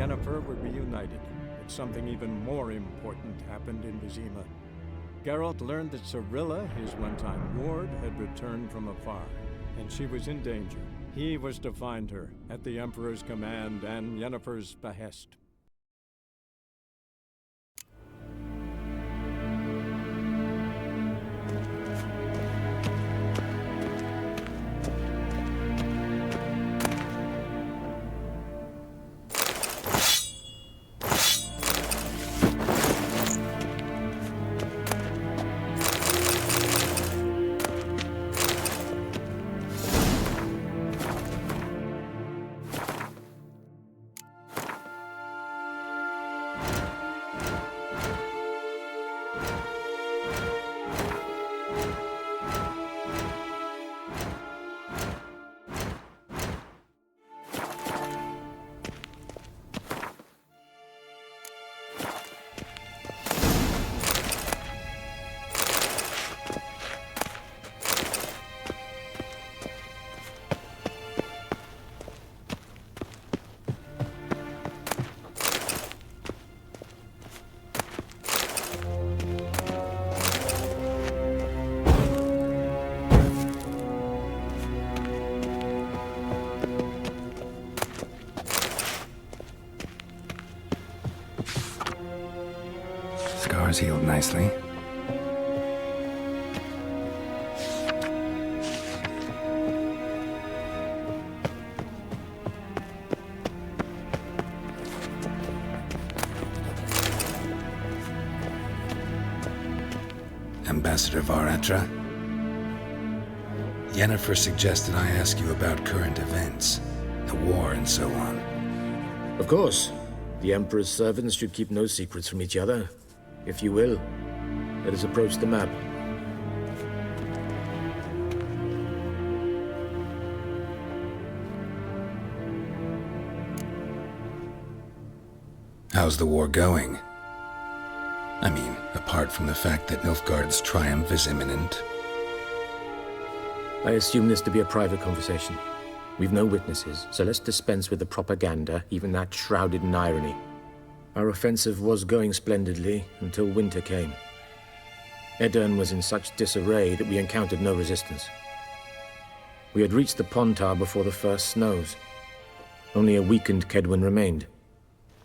Yennefer were reunited, but something even more important happened in Vizima. Geralt learned that Cirilla, his one-time ward, had returned from afar, and she was in danger. He was to find her, at the Emperor's command and Yennefer's behest. Scars healed nicely. Ambassador Varatra, Yennefer suggested I ask you about current events, the war and so on. Of course. The Emperor's servants should keep no secrets from each other. If you will, let us approach the map. How's the war going? I mean, apart from the fact that Nilfgaard's triumph is imminent. I assume this to be a private conversation. We've no witnesses, so let's dispense with the propaganda, even that shrouded in irony. Our offensive was going splendidly until winter came. Edirne was in such disarray that we encountered no resistance. We had reached the Pontar before the first snows. Only a weakened Kedwen remained,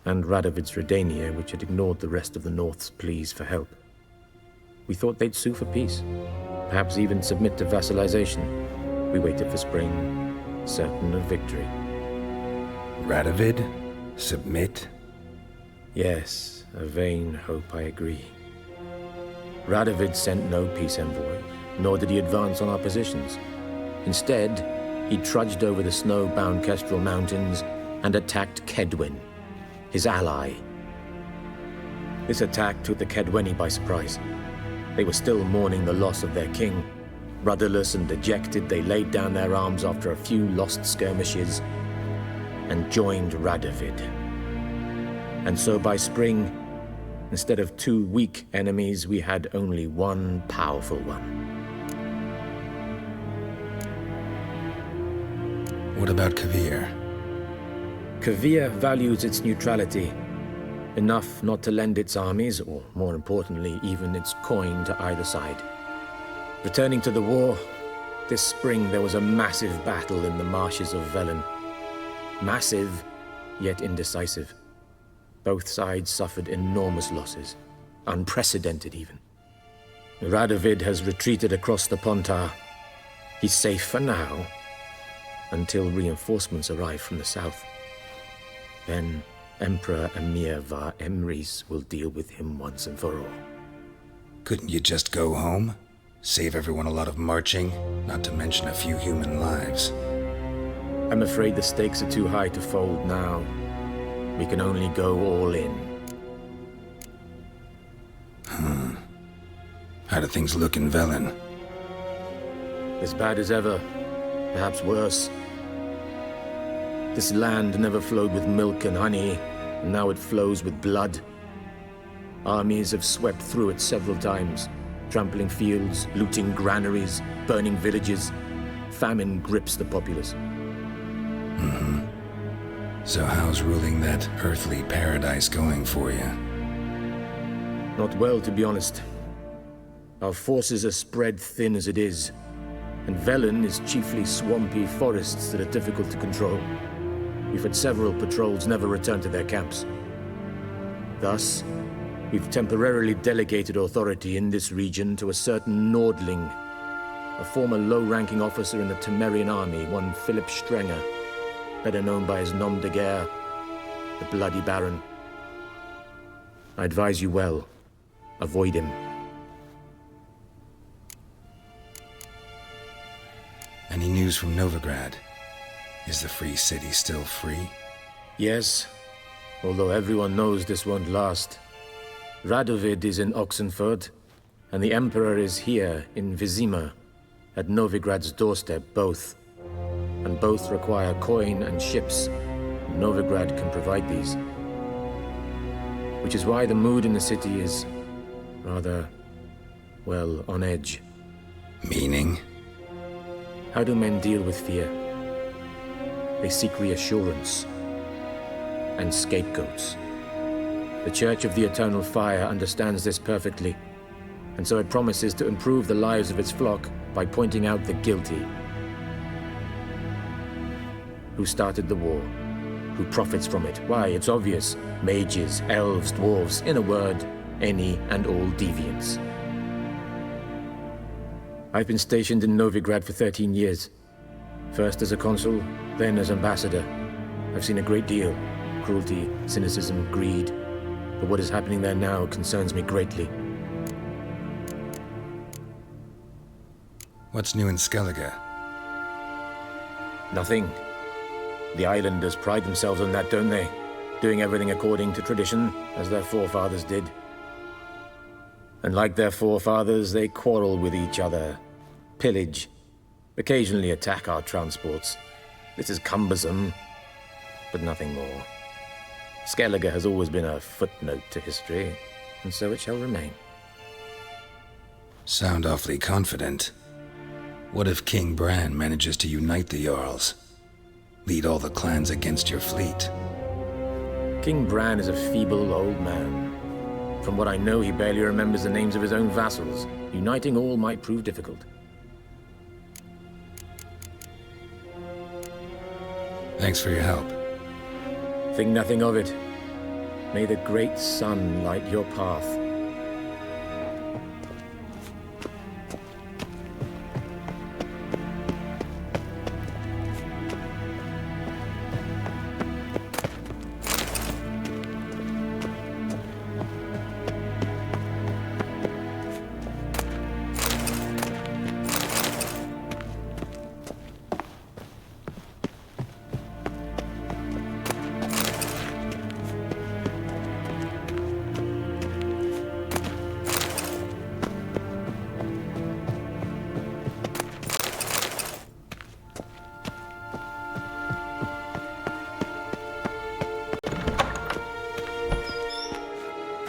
and Radovid's Redania, which had ignored the rest of the North's pleas for help. We thought they'd sue for peace, perhaps even submit to vassalization. We waited for spring, certain of victory. Radovid? Submit? Yes, a vain hope, I agree. Radovid sent no peace envoy, nor did he advance on our positions. Instead, he trudged over the snow-bound Kestrel Mountains and attacked Kedwen, his ally. This attack took the Kedweni by surprise. They were still mourning the loss of their king. Rudderless and dejected, they laid down their arms after a few lost skirmishes and joined Radovid. And so by spring, instead of two weak enemies, we had only one powerful one. What about Kovir? Kovir values its neutrality, enough not to lend its armies, or more importantly, even its coin to either side. Returning to the war, this spring there was a massive battle in the marshes of Velen. Massive, yet indecisive. Both sides suffered enormous losses, unprecedented even. Radovid has retreated across the Pontar. He's safe for now, until reinforcements arrive from the south. Then Emperor Emir var Emrys will deal with him once and for all. Couldn't you just go home? Save everyone a lot of marching, not to mention a few human lives. I'm afraid the stakes are too high to fold now. We can only go all in. How do things look in Velen? As bad as ever, perhaps worse. This land never flowed with milk and honey, and now it flows with blood. Armies have swept through it several times, trampling fields, looting granaries, burning villages. Famine grips the populace. So how's ruling that earthly paradise going for you? Not well, to be honest. Our forces are spread thin as it is, and Velen is chiefly swampy forests that are difficult to control. We've had several patrols never return to their camps. Thus, we've temporarily delegated authority in this region to a certain Nordling, a former low-ranking officer in the Temerian army, one Philip Strenger, better known by his nom de guerre, the Bloody Baron. I advise you well. Avoid him. Any news from Novigrad? Is the free city still free? Yes, although everyone knows this won't last. Radovid is in Oxenfurt, and the Emperor is here in Vizima, at Novigrad's doorstep, both. And both require coin and ships. Novigrad can provide these. Which is why the mood in the city is rather, well, on edge. Meaning? How do men deal with fear? They seek reassurance and scapegoats. The Church of the Eternal Fire understands this perfectly, and so it promises to improve the lives of its flock by pointing out the guilty. Who started the war? Who profits from it? Why, it's obvious. Mages, elves, dwarves, in a word, any and all deviants. I've been stationed in Novigrad for 13 years. First as a consul, then as ambassador. I've seen a great deal. Cruelty, cynicism, greed. But what is happening there now concerns me greatly. What's new in Skellige? Nothing. The islanders pride themselves on that, don't they? Doing everything according to tradition, as their forefathers did. And like their forefathers, they quarrel with each other, pillage, occasionally attack our transports. This is cumbersome, but nothing more. Skellige has always been a footnote to history, and so it shall remain. Sound awfully confident. What if King Bran manages to unite the Jarls? Lead all the clans against your fleet? King Bran is a feeble old man. From what I know, he barely remembers the names of his own vassals. Uniting all might prove difficult. Thanks for your help. Think nothing of it. May the great sun light your path.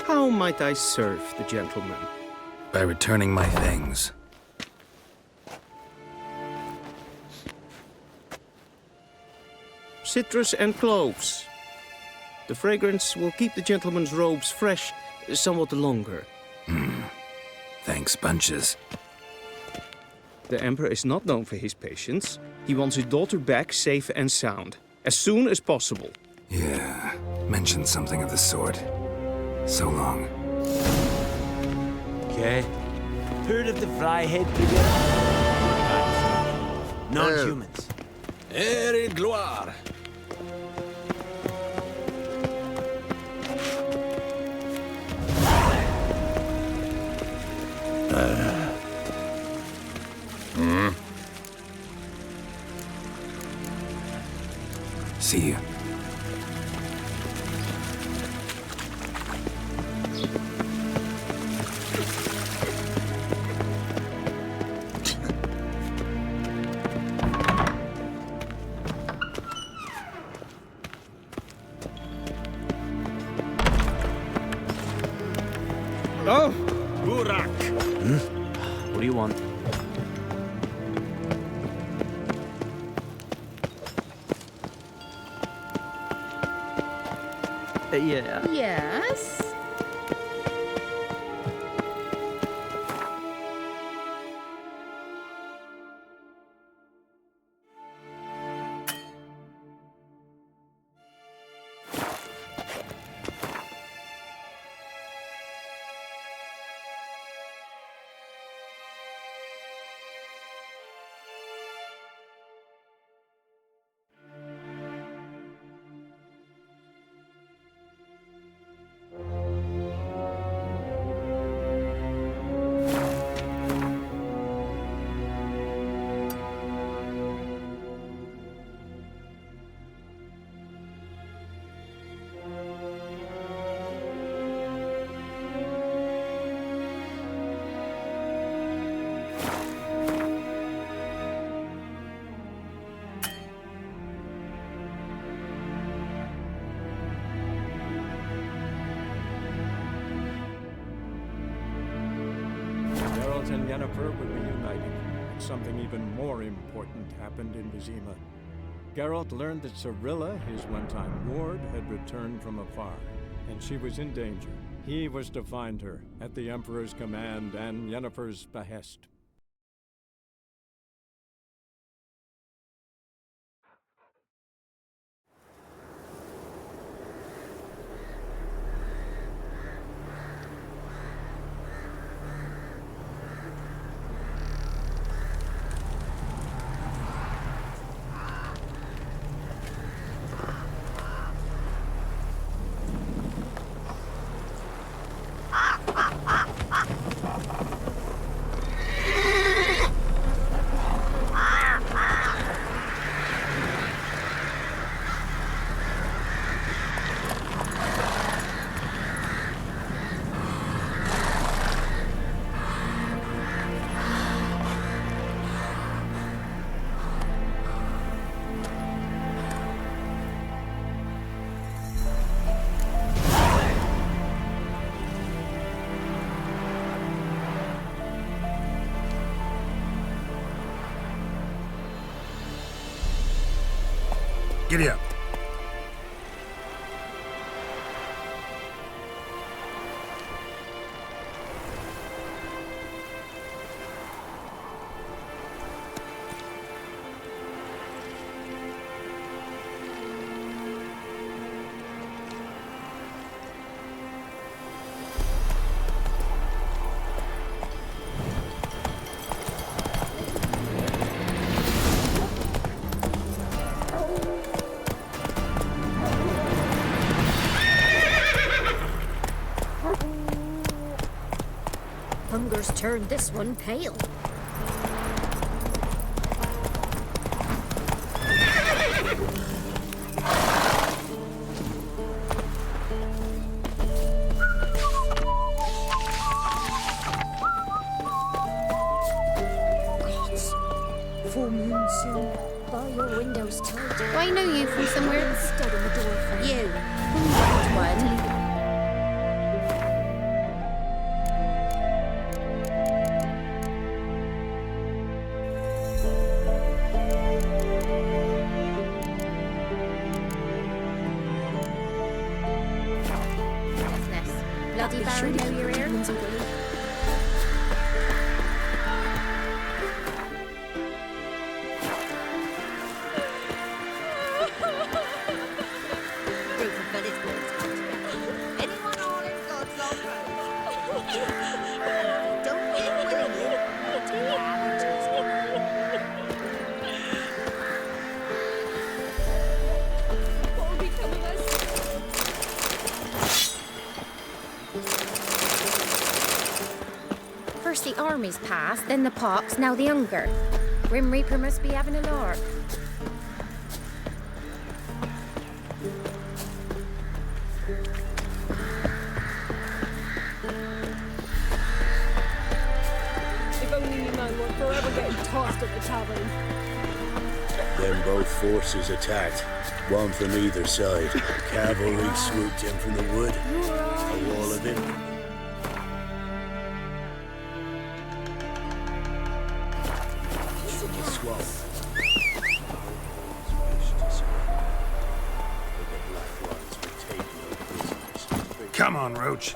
How might I serve the gentleman? By returning my things. Citrus and cloves. The fragrance will keep the gentleman's robes fresh somewhat longer. Thanks, bunches. The Emperor is not known for his patience. He wants his daughter back safe and sound, as soon as possible. Yeah, mentioned something of the sort. So long. Okay. Heard of the Fryhead Brigade? Non-humans. Ere gloire. See you. Oh! Burak. What do you want? Yeah. Yes? Geralt and Yennefer were reunited, and something even more important happened in Vizima. Geralt learned that Cirilla, his one-time ward, had returned from afar, and she was in danger. He was to find her, at the Emperor's command and Yennefer's behest. Giddy up. Hunger's turned this one pale. Full moon soon. Bar your windows tight. Do I know you from somewhere? Stud in the door frame. You. Hungry one. Bloody Baron, know you're here? Anyone all in God's own road? Don't get willingly. What will become of us? First the armies passed, then the pox, now the hunger. Grim Reaper must be having a lark. If only you man weren't forever getting tossed at the tavern. Then both forces attacked, one from either side. Cavalry swooped in from the wood, a wall of infantry. The Black Ones were taking over on, Roach.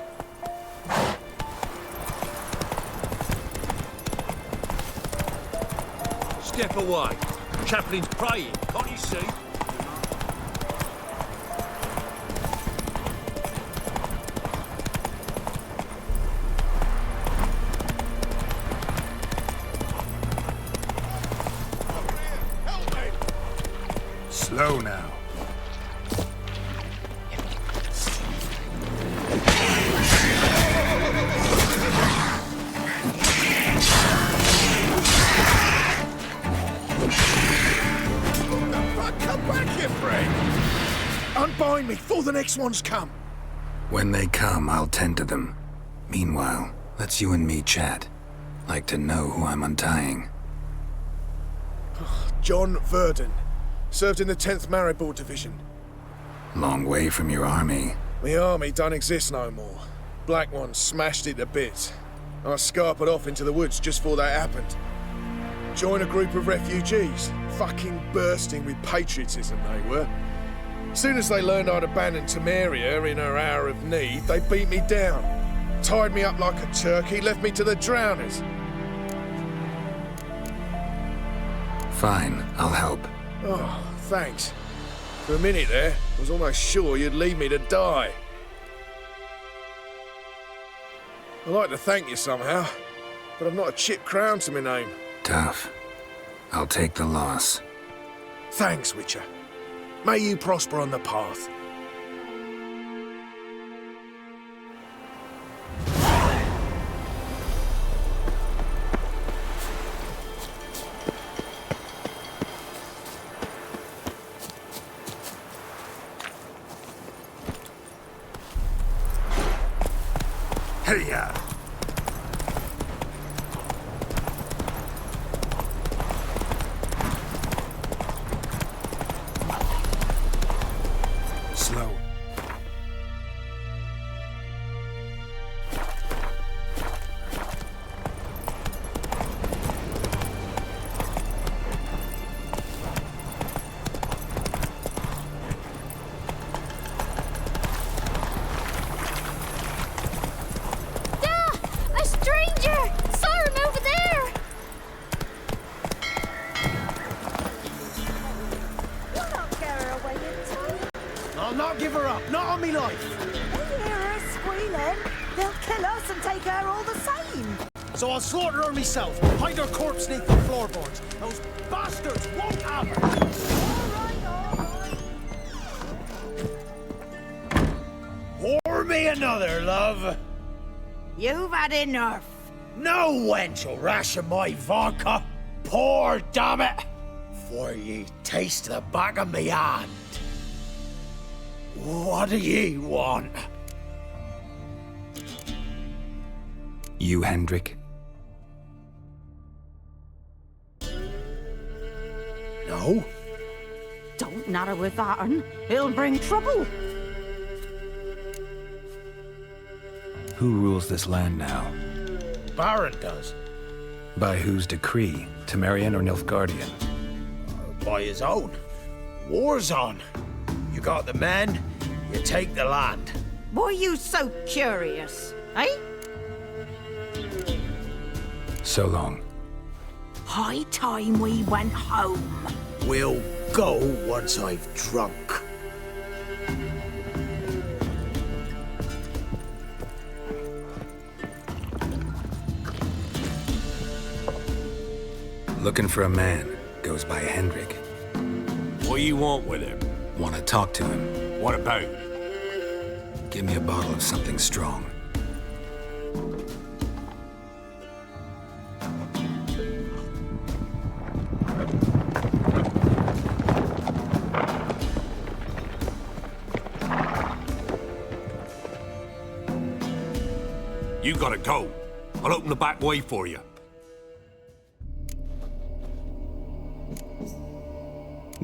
Step away. Chaplain's praying, can't you see? Slow now. Come back, you friend! Unbind me before the next ones come. When they come, I'll tend to them. Meanwhile, let's you and me chat. Like to know who I'm untying. John Verdon. Served in the 10th Maribor Division. Long way from your army. The army don't exist no more. Black One smashed it to bits. I scarpered off into the woods just before that happened. Joined a group of refugees. Fucking bursting with patriotism they were. Soon as they learned I'd abandoned Temeria in her hour of need, they beat me down. Tied me up like a turkey, left me to the drowners. Fine, I'll help. Oh, thanks. For a minute there, I was almost sure you'd leave me to die. I'd like to thank you somehow, but I've not a chip crown to my name. Tough. I'll take the loss. Thanks, Witcher. May you prosper on the path. Hey-ya! Slow. A stranger! Saw him over there! You'll not carry her away in time. I'll not give her up, not on me life. They hear her squealing. They'll kill us and take her all the same. So I'll slaughter her myself, hide her corpse beneath the floorboards. Those bastards won't have her. All right. Pour me another, love. You've had enough. No wench will ration my vodka. Pour, damn it. For ye taste the back of me hand. What do ye want? You, Hendrik? No? Don't natter with that un. It'll bring trouble. Who rules this land now? Baron does. By whose decree? Temerian or Nilfgaardian? By his own. War's on. You got the men, you take the land. Why you so curious, eh? So long. High time we went home. We'll go once I've drunk. Looking for a man. Goes by Hendrik. What do you want with him? Want to talk to him. What about? Give me a bottle of something strong. You gotta go. I'll open the back way for you.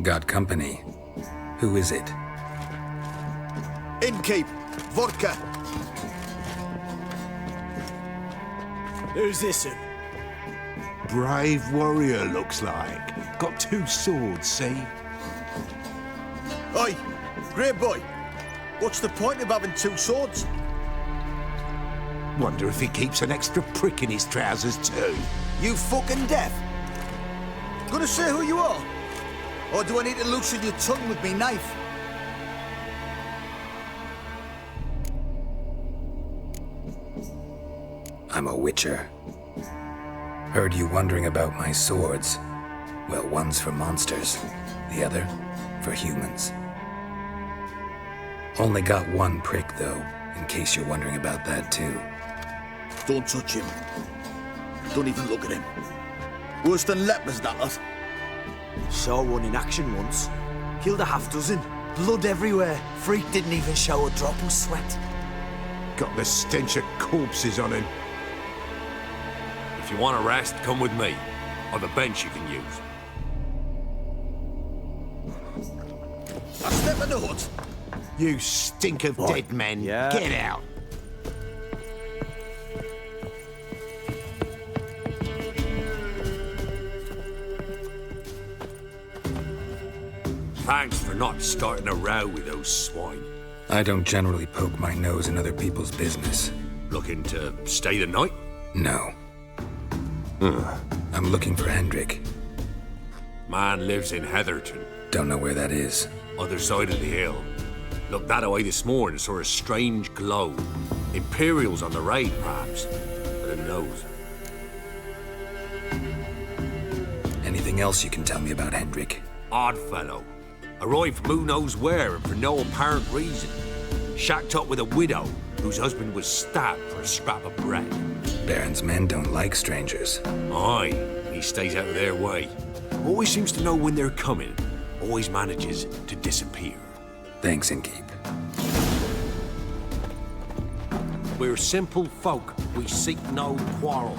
Got company. Who is it? Innkeep, vodka. Who's this? Brave warrior, looks like. Got 2 swords, see? Oi, great boy. What's the point of having 2 swords? Wonder if he keeps an extra prick in his trousers too. You fucking deaf? Gonna say who you are? Or do I need to loosen your tongue with me knife? I'm a witcher. Heard you wondering about my swords. Well, one's for monsters, the other for humans. Only got one prick, though, in case you're wondering about that, too. Don't touch him. Don't even look at him. Worse than lepers, that lot. Saw one in action once. Killed a half dozen. Blood everywhere. Freak didn't even show a drop of sweat. Got the stench of corpses on him. If you want a rest, come with me. Or the bench you can use. I step in the hut. You stink of dead men. Yeah. Get out. Thanks for not starting a row with those swine. I don't generally poke my nose in other people's business. Looking to stay the night? No. I'm looking for Hendrik. Man lives in Heatherton, Don't know where that is. other side of the hill. Looked that away this morning, saw a strange glow. Imperials on the raid, perhaps. But who knows? Anything else you can tell me about Hendrik? Odd fellow. Arrived from who knows where and for no apparent reason. Shacked up with a widow whose husband was stabbed for a scrap of bread. Baron's men don't like strangers. Aye, he stays out of their way. Always seems to know when they're coming. Always manages to disappear. Thanks, Innkeep. We're simple folk. We seek no quarrel.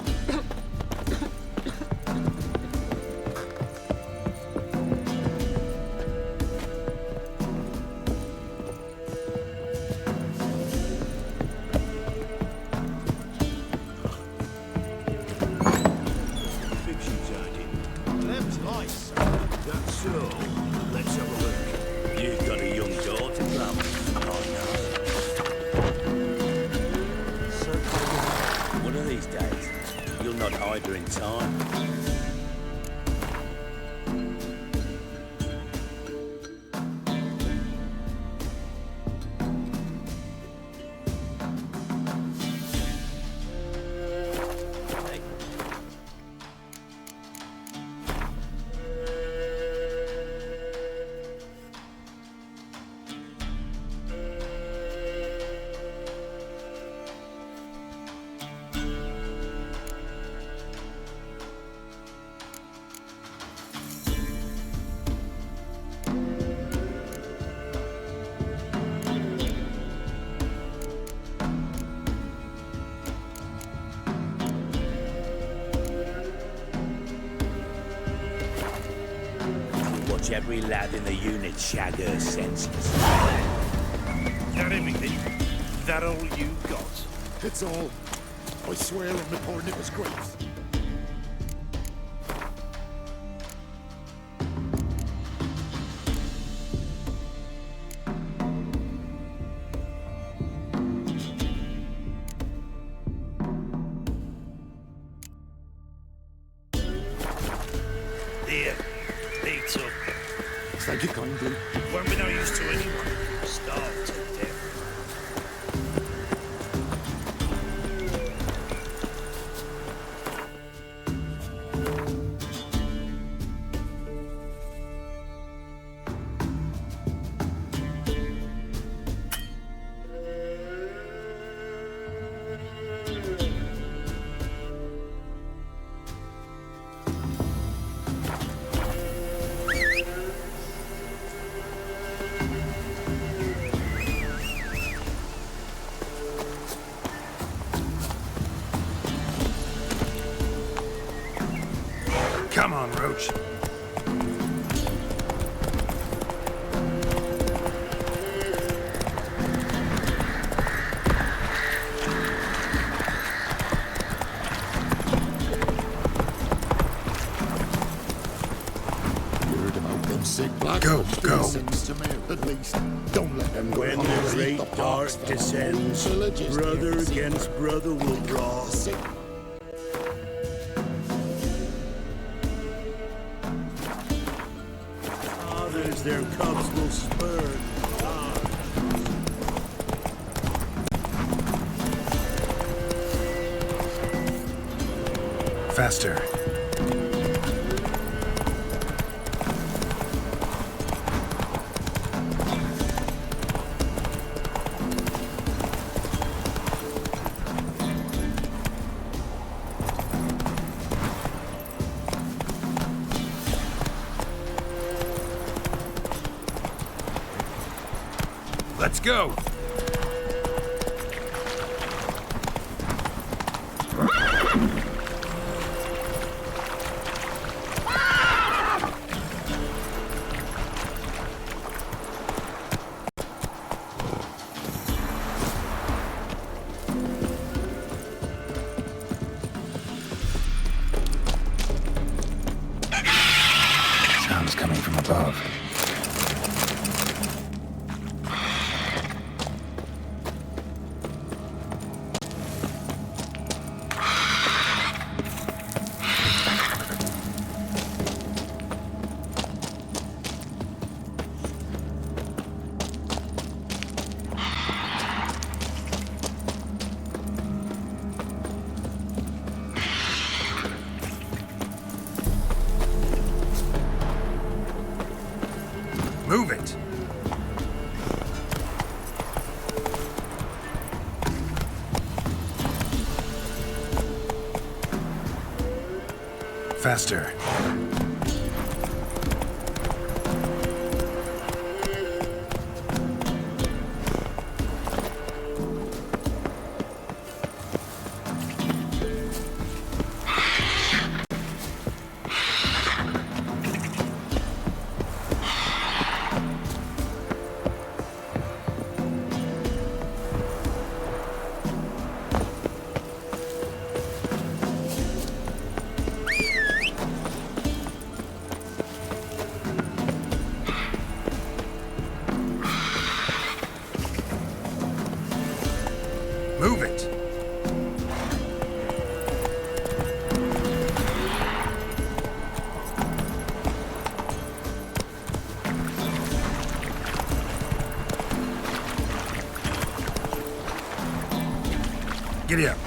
Every lad in the unit shag her senses. That everything? That all you got? It's all. I swear on the poor nigger's grave. Here, eat up. Thank you kindly. Won't be no use to anyone. Starved to death. Come on, Roach. Heard about them sick black Go, go. At least, don't let them. When the great dark descends, brother against brother will brawl. Fathers, their cubs will spurn. Faster. Let's go. Sounds coming from above. Move it. Faster. Move it. Giddy up.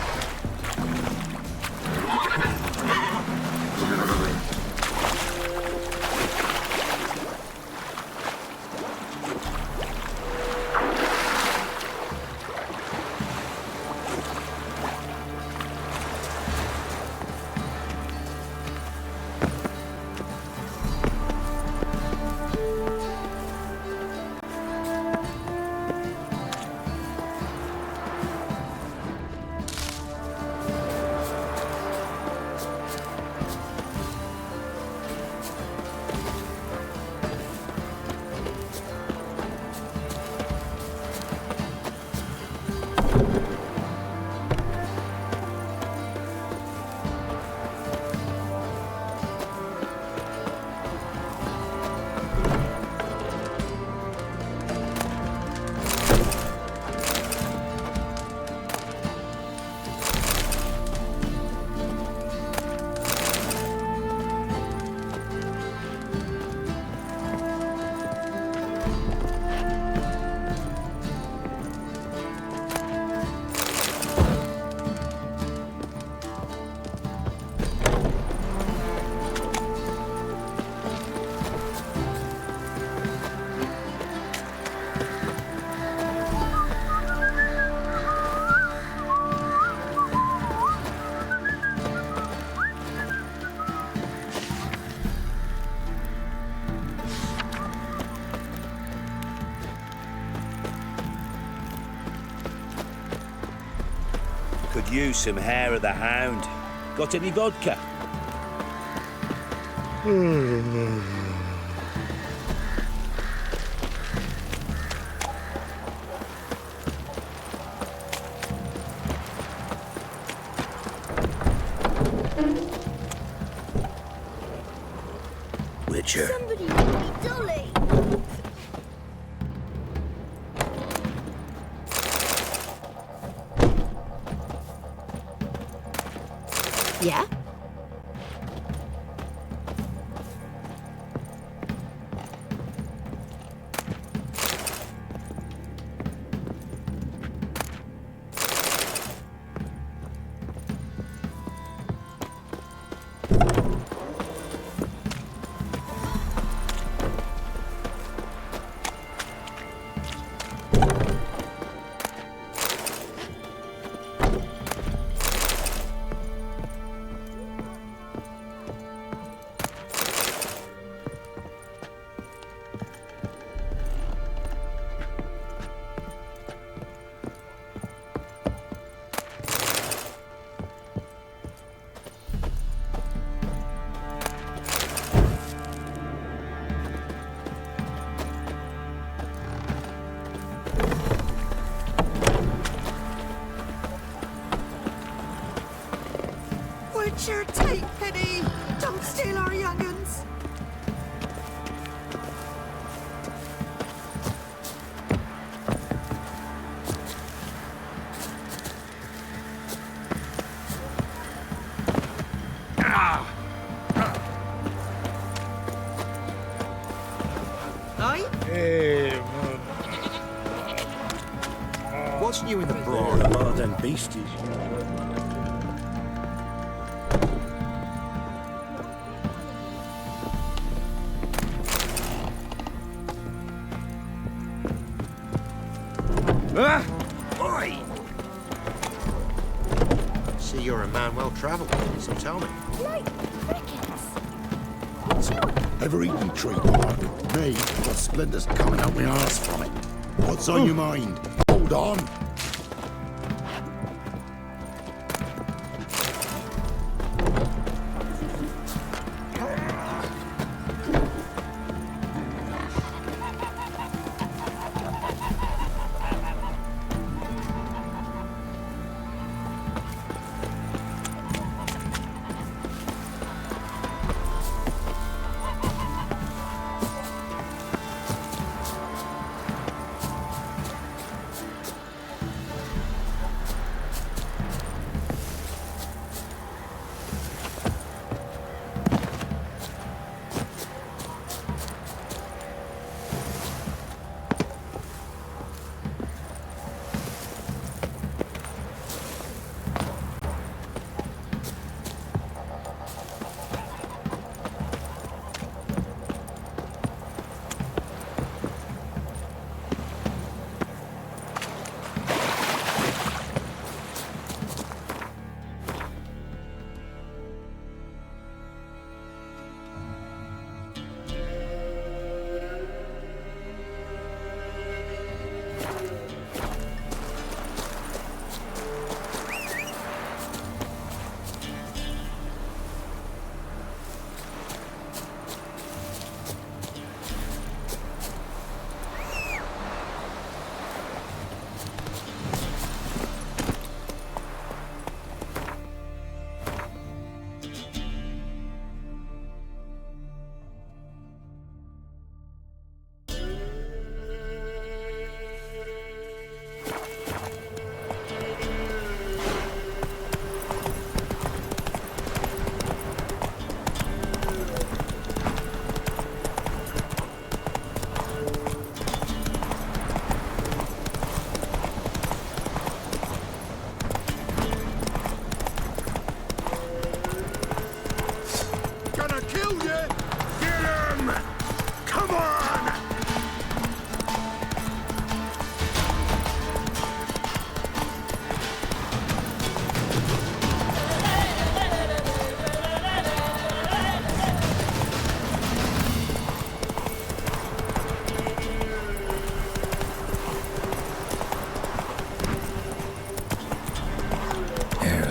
Could use some hair of the hound. Got any vodka? Witcher. Somebody call me Dolly. Yeah? What's your take, Penny? Don't steal our young'uns. Aye? What's new in the They're broad? more than beasties. Oi! See, you're a man well travelled, so tell me. Like crickets. What you Ever eaten tree bark? Me, got splinters coming out my arse from it. What's on your mind? Hold on.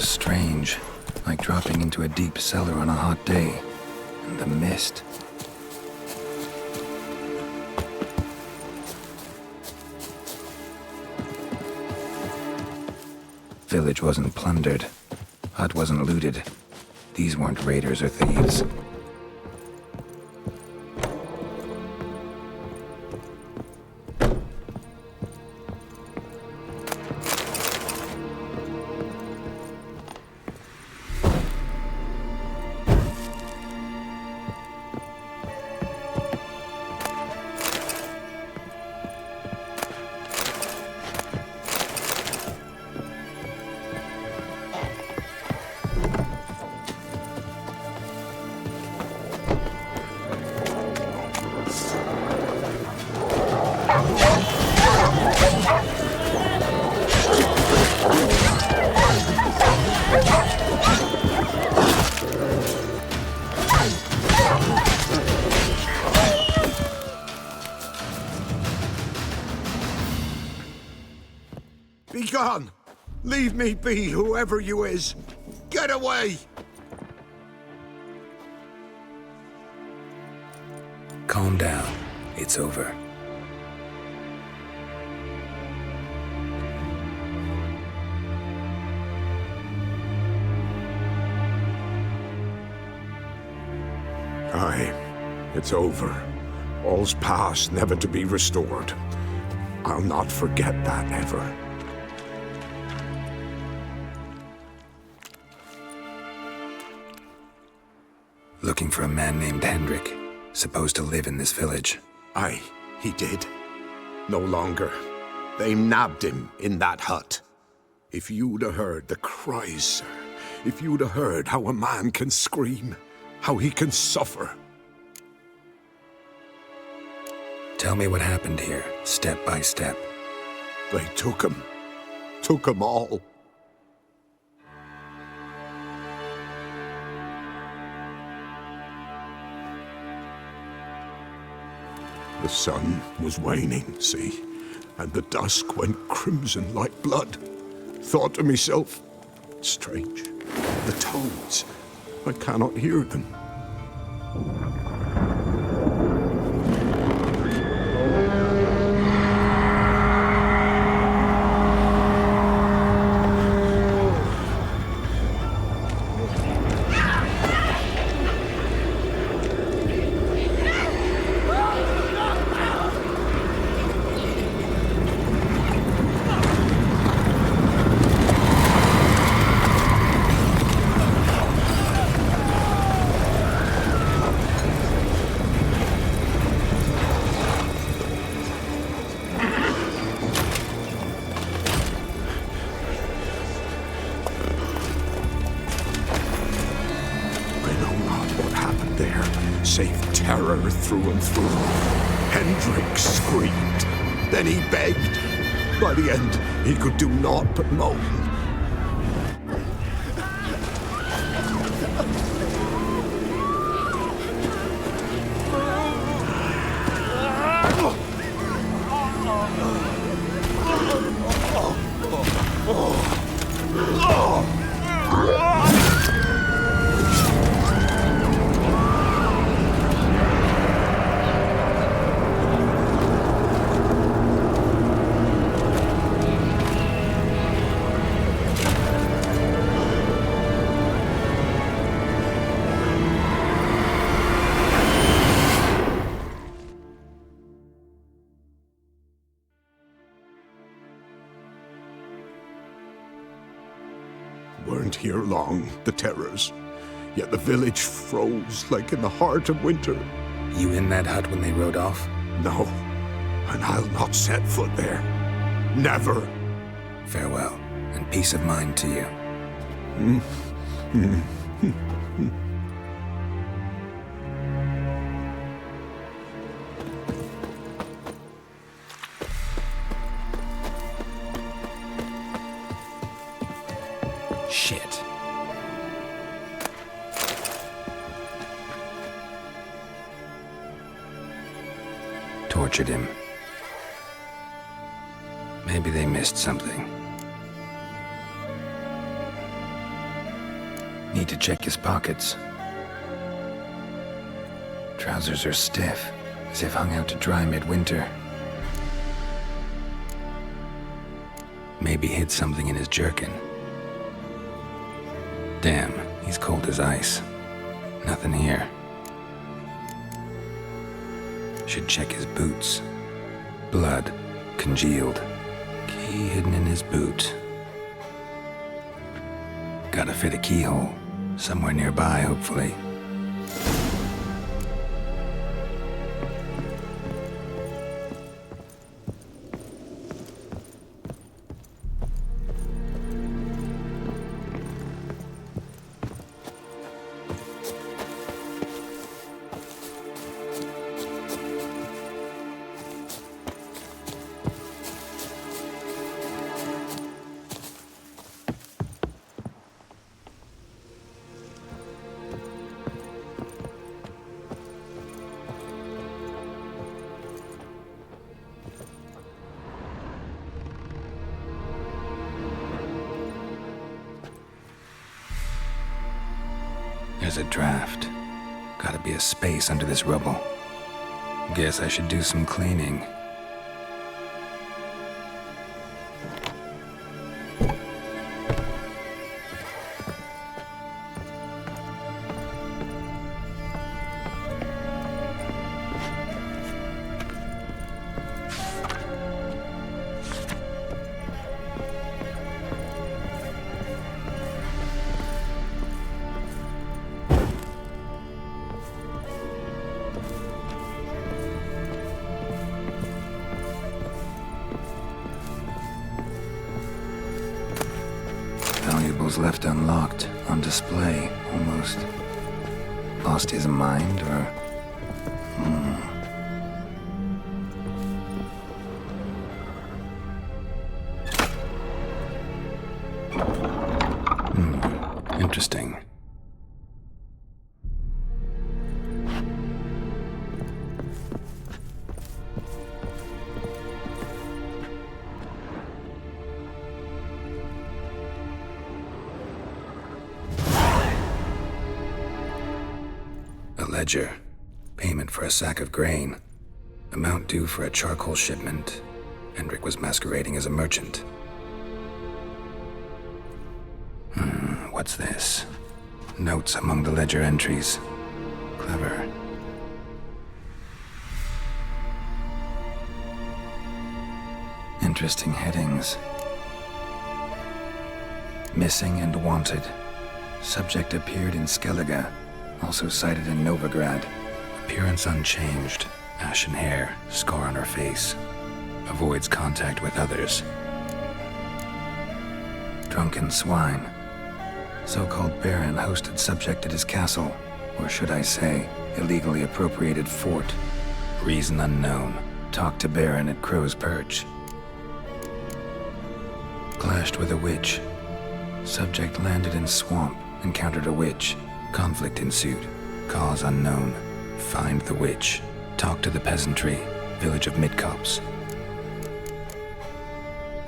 Strange, like dropping into a deep cellar on a hot day. And the mist. Village wasn't plundered. Hut wasn't looted. These weren't raiders or thieves. Leave me be, whoever you is. Get away! Calm down. It's over. Aye, it's over. All's past, never to be restored. I'll not forget that ever. Looking for a man named Hendrik, supposed to live in this village. Aye, he did. No longer. They nabbed him in that hut. If you'd have heard the cries, sir. If you'd have heard how a man can scream, how he can suffer. Tell me what happened here, step by step. They took him. Took him all. The sun was waning, see, and the dusk went crimson like blood. Thought to myself, strange, the toads, I cannot hear them. Through and through. Hendrik screamed. Then he begged. By the end, he could do naught but moan. Weren't here long, the terrors. Yet the village froze like in the heart of winter. You in that hut when they rode off? No, and I'll not set foot there. Never. Farewell, and peace of mind to you. Shit. Tortured him. Maybe they missed something. Need to check his pockets. Trousers are stiff, as if hung out to dry midwinter. Maybe hid something in his jerkin. Damn, he's cold as ice. Nothing here. Should check his boots. Blood, congealed. Key hidden in his boot. Gotta fit a keyhole. Somewhere nearby, hopefully. There's a draft. Gotta be a space under this rubble. Guess I should do some cleaning. Valuables left unlocked, on display, almost. Lost his mind, or... Interesting. A ledger. Payment for a sack of grain. Amount due for a charcoal shipment. Hendrik was masquerading as a merchant. What's this? Notes among the ledger entries. Clever. Interesting headings. Missing and wanted. Subject appeared in Skellige. Also cited in Novigrad. Appearance unchanged. Ashen hair. Scar on her face. Avoids contact with others. Drunken swine. So-called Baron hosted subject at his castle, or should I say, illegally appropriated fort. Reason unknown. Talked to Baron at Crow's Perch. Clashed with a witch. Subject landed in swamp, encountered a witch. Conflict ensued. Cause unknown. Find the witch. Talk to the peasantry. Village of Midcopse.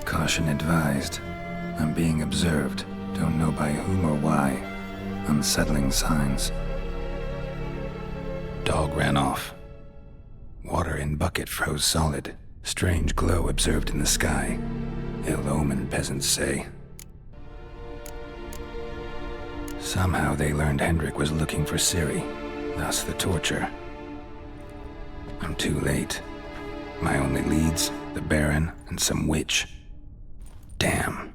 Caution advised. I'm being observed. Don't know by whom or why. Unsettling signs. Dog ran off. Water in bucket froze solid. Strange glow observed in the sky. Ill omen, peasants say. Somehow they learned Hendrik was looking for Ciri, thus the torture. I'm too late. My only leads, the Baron and some witch. Damn.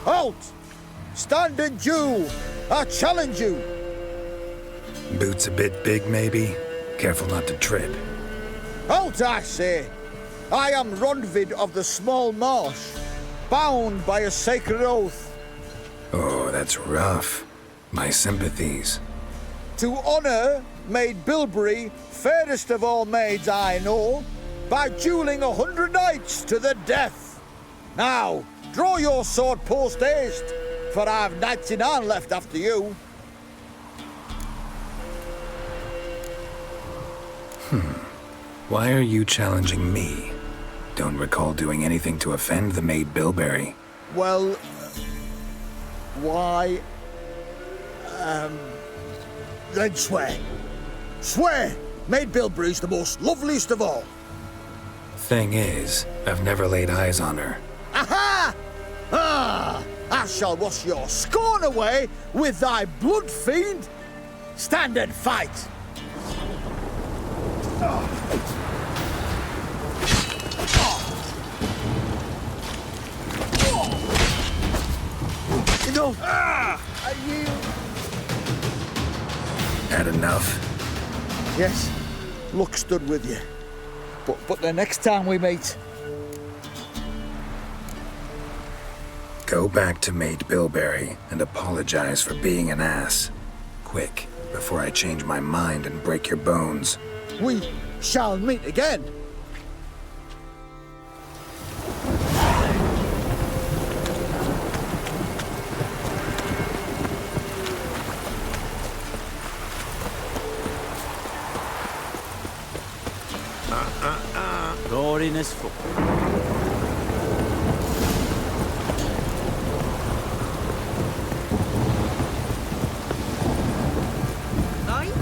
Halt! Stand and due! I challenge you! Boots a bit big, maybe? Careful not to trip. Halt, I say! I am Rondvid of the Small Marsh, bound by a sacred oath. Oh, that's rough. My sympathies. To honour Maid Bilberry, fairest of all maids I know, by duelling 100 knights to the death. Now, draw your sword post haste, for I've 99 left after you. Why are you challenging me? Don't recall doing anything to offend the Maid Bilberry. Well, why? Then swear. Swear! Maid Bilberry's the most loveliest of all. Thing is, I've never laid eyes on her. Aha! Ah! I shall wash your scorn away with thy blood fiend. Stand and fight! No! I yield. Had enough? Yes, luck stood with you. But the next time we meet... Go back to Maid Bilberry and apologize for being an ass. Quick, before I change my mind and break your bones. We shall meet again. Roaring as fuck. Aye?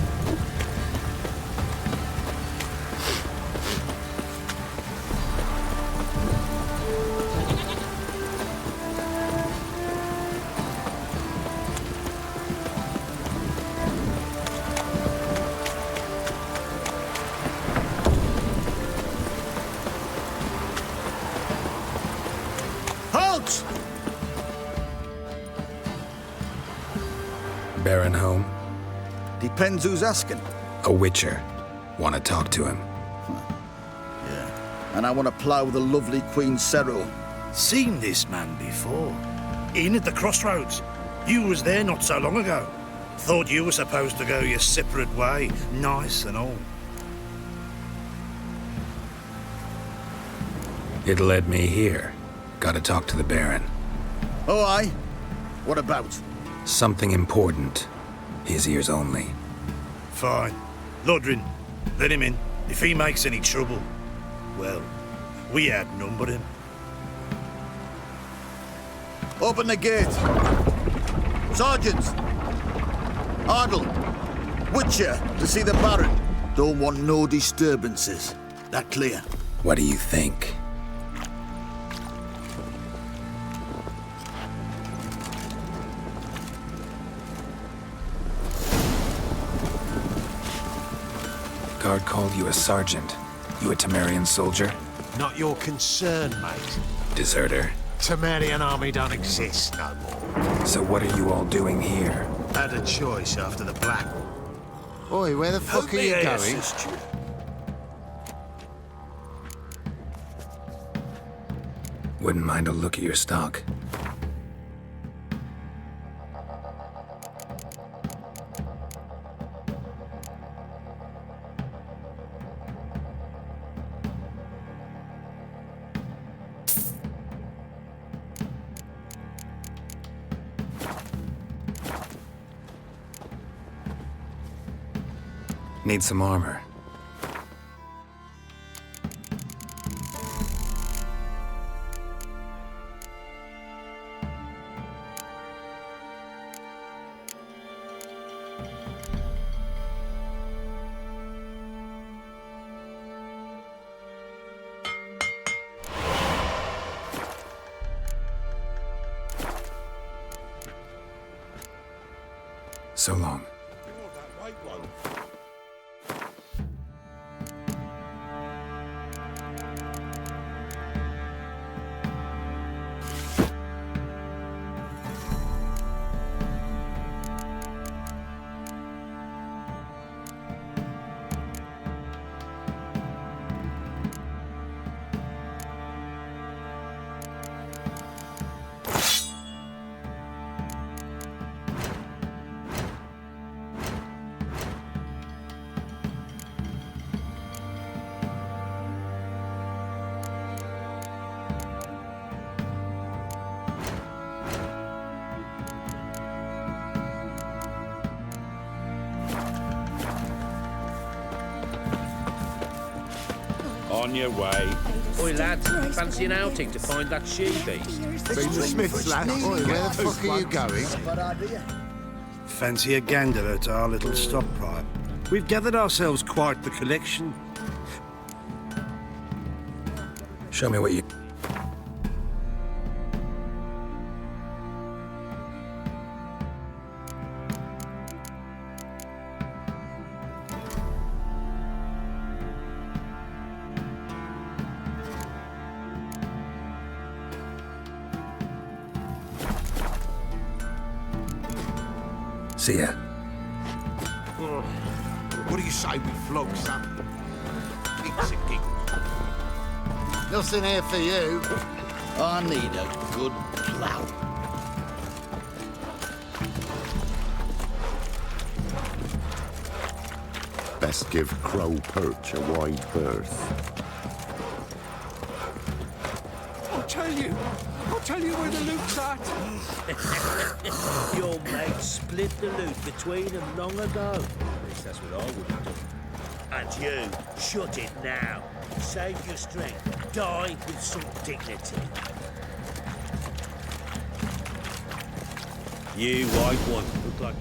Halt! Baron home? Depends who's asking. A witcher. Want to talk to him. And I want to plough the lovely Queen Cero. Seen this man before. In at the crossroads. You was there not so long ago. Thought you were supposed to go your separate way, nice and all. It led me here. Gotta talk to the Baron. Oh, aye? What about? Something important. His ears only. Fine. Lodrin, let him in. If he makes any trouble, well, we outnumber him. Open the gate. Sergeants! Ardle! Witcher, to see the Baron. Don't want no disturbances. That clear? What do you think? Guard called you a sergeant. You a Temerian soldier? Not your concern, mate. Deserter. Temerian army don't exist no more. So what are you all doing here? Had a choice after the Black. Oi, where the fuck are you going? Wouldn't mind a look at your stock. Need some armor. So long. on your way. Oi, lads, fancy an outing to find that she-beast? Been the Smiths, lad. Oi, where the fuck are you going? Fancy a gander at our little stockpile. We've gathered ourselves quite the collection. Show me what you... See ya. What do you say we flog some? Kicks and giggles. Nothing here for you. I need a good plough. Best give Crow Perch a wide berth. I'll tell you where the loot's at. Your mate split the loot between them long ago. At least that's what I would have done. And you, shut it now. Save your strength. Die with some dignity. You white one, look like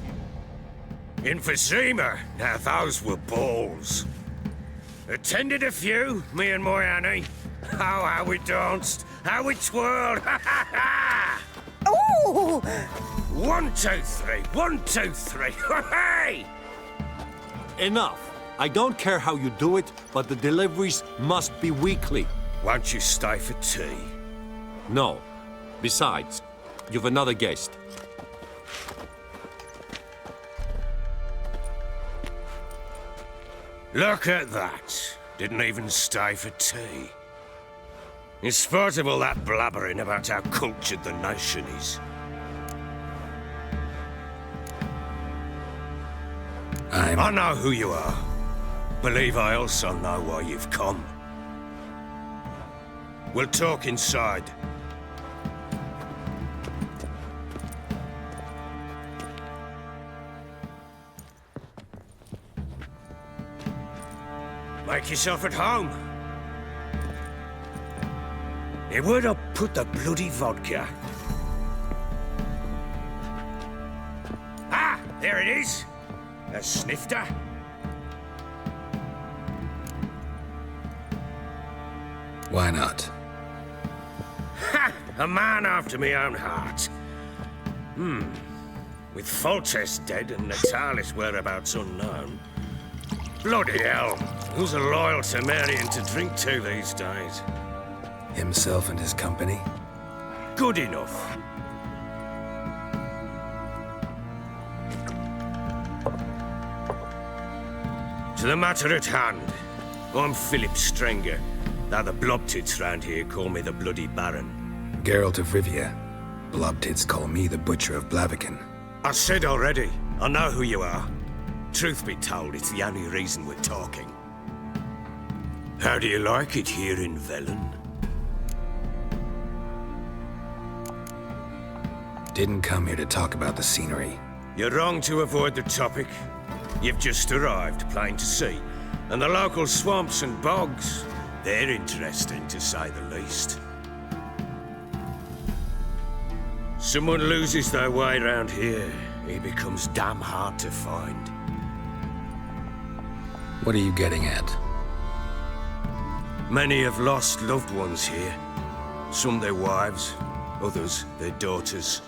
you. In Vizima, now those were balls. Attended a few, me and my Annie. Oh, how we danced, how we twirled, ha ha ha! Ooh! 1, 2, 3, 1, 2, 3, hey! Enough. I don't care how you do it, but the deliveries must be weekly. Won't you stay for tea? No. Besides, you've another guest. Look at that. Didn't even stay for tea. In spite of all that blabbering about how cultured the nation is. I know who you are. Believe I also know why you've come. We'll talk inside. Make yourself at home. Hey, where'd I put the bloody vodka? Ah, there it is. A snifter. Why not? Ha! A man after my own heart. With Foltest dead and Natalis whereabouts unknown. Bloody hell. Who's a loyal Temerian to drink to these days? Himself and his company? Good enough. To the matter at hand. I'm Philip Strenger, though the blobtits round here call me the Bloody Baron. Geralt of Rivia. Blobtits call me the Butcher of Blaviken. I said already, I know who you are. Truth be told, it's the only reason we're talking. How do you like it here in Velen? Didn't come here to talk about the scenery. You're wrong to avoid the topic. You've just arrived, plain to see. And the local swamps and bogs, they're interesting to say the least. Someone loses their way around here, he becomes damn hard to find. What are you getting at? Many have lost loved ones here. Some their wives, others their daughters.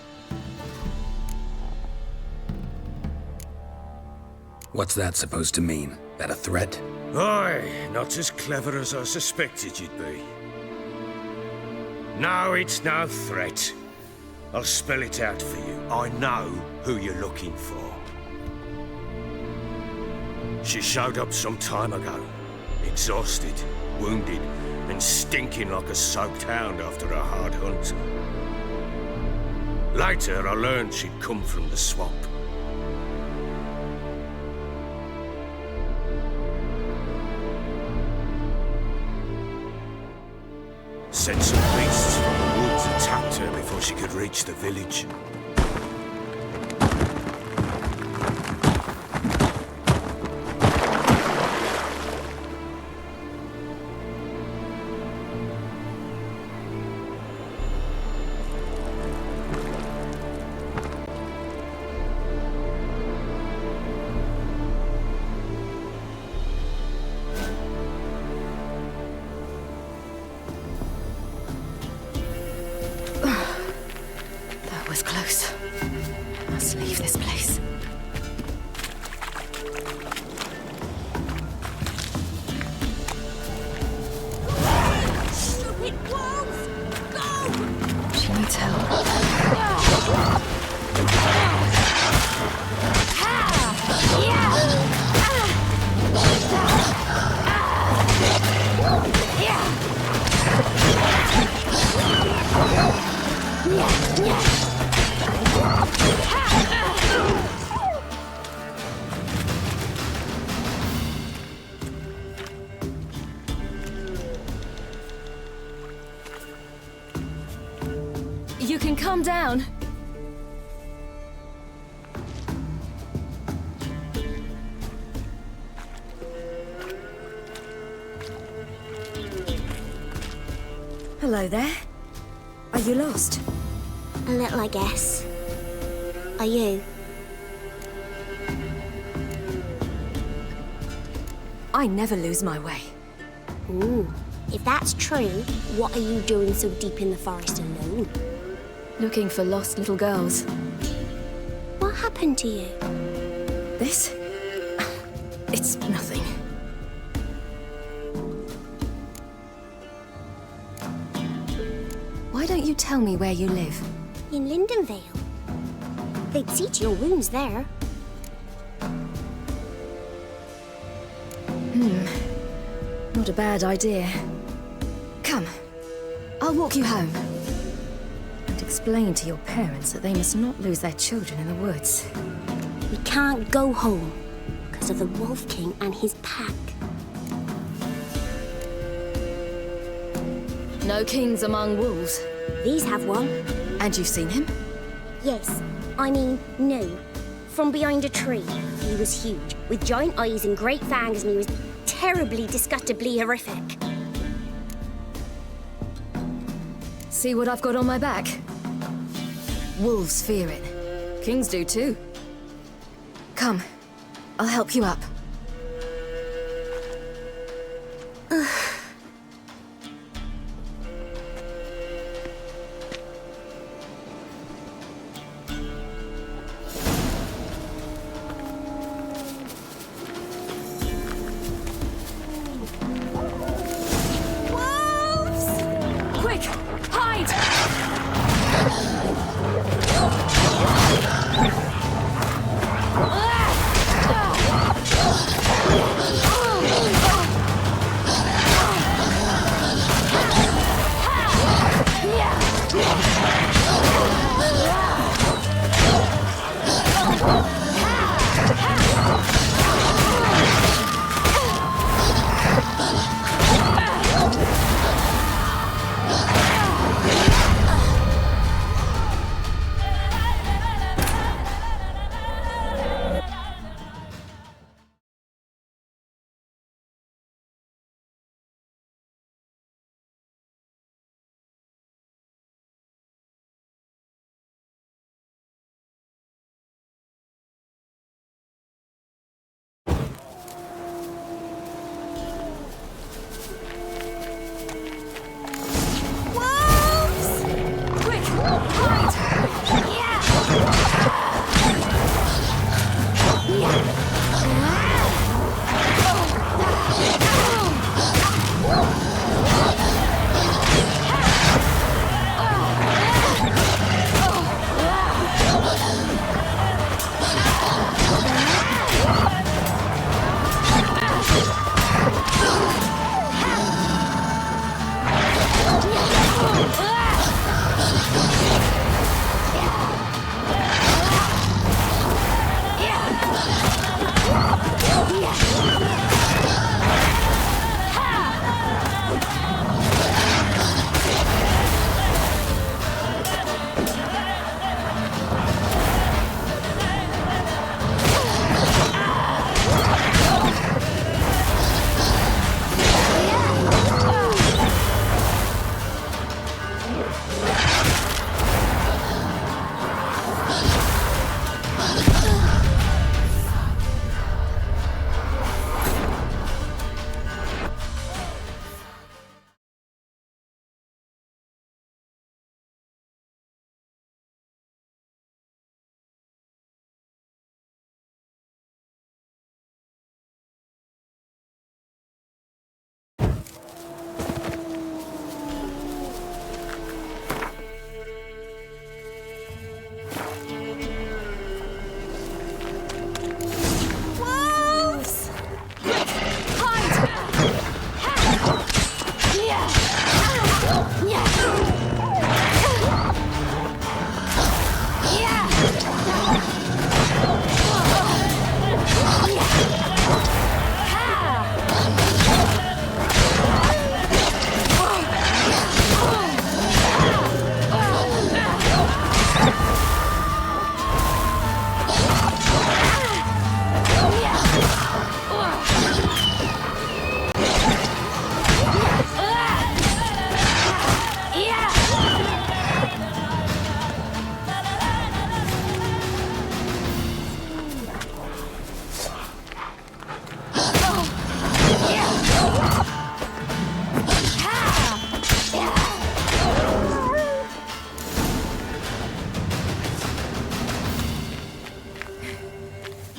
What's that supposed to mean? That a threat? Aye, not as clever as I suspected you'd be. No, it's no threat. I'll spell it out for you. I know who you're looking for. She showed up some time ago. Exhausted, wounded, and stinking like a soaked hound after a hard hunt. Later, I learned she'd come from the swamp. Said some beasts from the woods attacked her before she could reach the village. can calm down. Hello there. Are you lost? A little, I guess. Are you? I never lose my way. Ooh. If that's true, what are you doing so deep in the forest alone? Looking for lost little girls. What happened to you? This? It's nothing. Why don't you tell me where you live? In Lindenvale. They'd see to your wounds there. Not a bad idea. Come, I'll walk you home. And explain to your parents that they must not lose their children in the woods. We can't go home because of the Wolf King and his pack. No kings among wolves. These have one. And you've seen him? Yes. I mean, no. From behind a tree. He was huge, with giant eyes and great fangs, and he was terribly, disgustingly horrific. See what I've got on my back? Wolves fear it. Kings do too. Come, I'll help you up.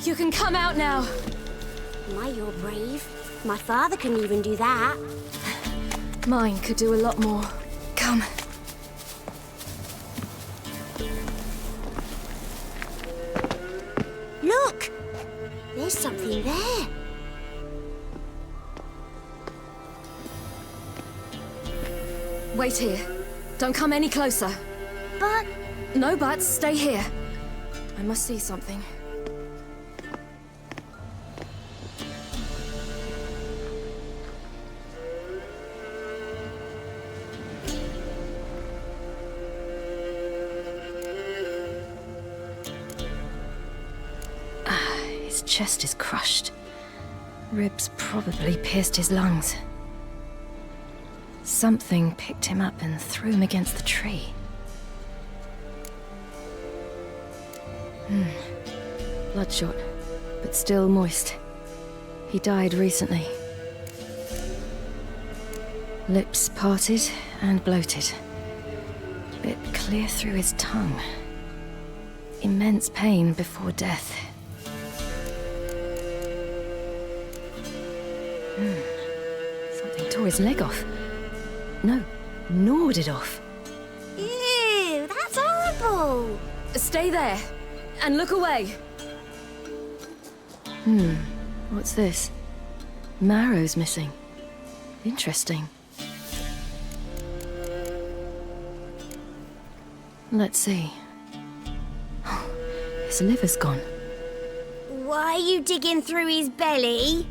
You can come out now. My, you're brave. My father couldn't even do that. Mine could do a lot more. Come. Look! There's something there. Wait here. Don't come any closer. But... No buts. Stay here. I must see something. His chest is crushed. Ribs probably pierced his lungs. Something picked him up and threw him against the tree. Bloodshot, but still moist. He died recently. Lips parted and bloated. Bit clear through his tongue. Immense pain before death. Something tore his leg off. No, gnawed it off. Ew, that's horrible. Stay there, and look away. What's this? Marrow's missing. Interesting. Let's see. His liver's gone. Why are you digging through his belly?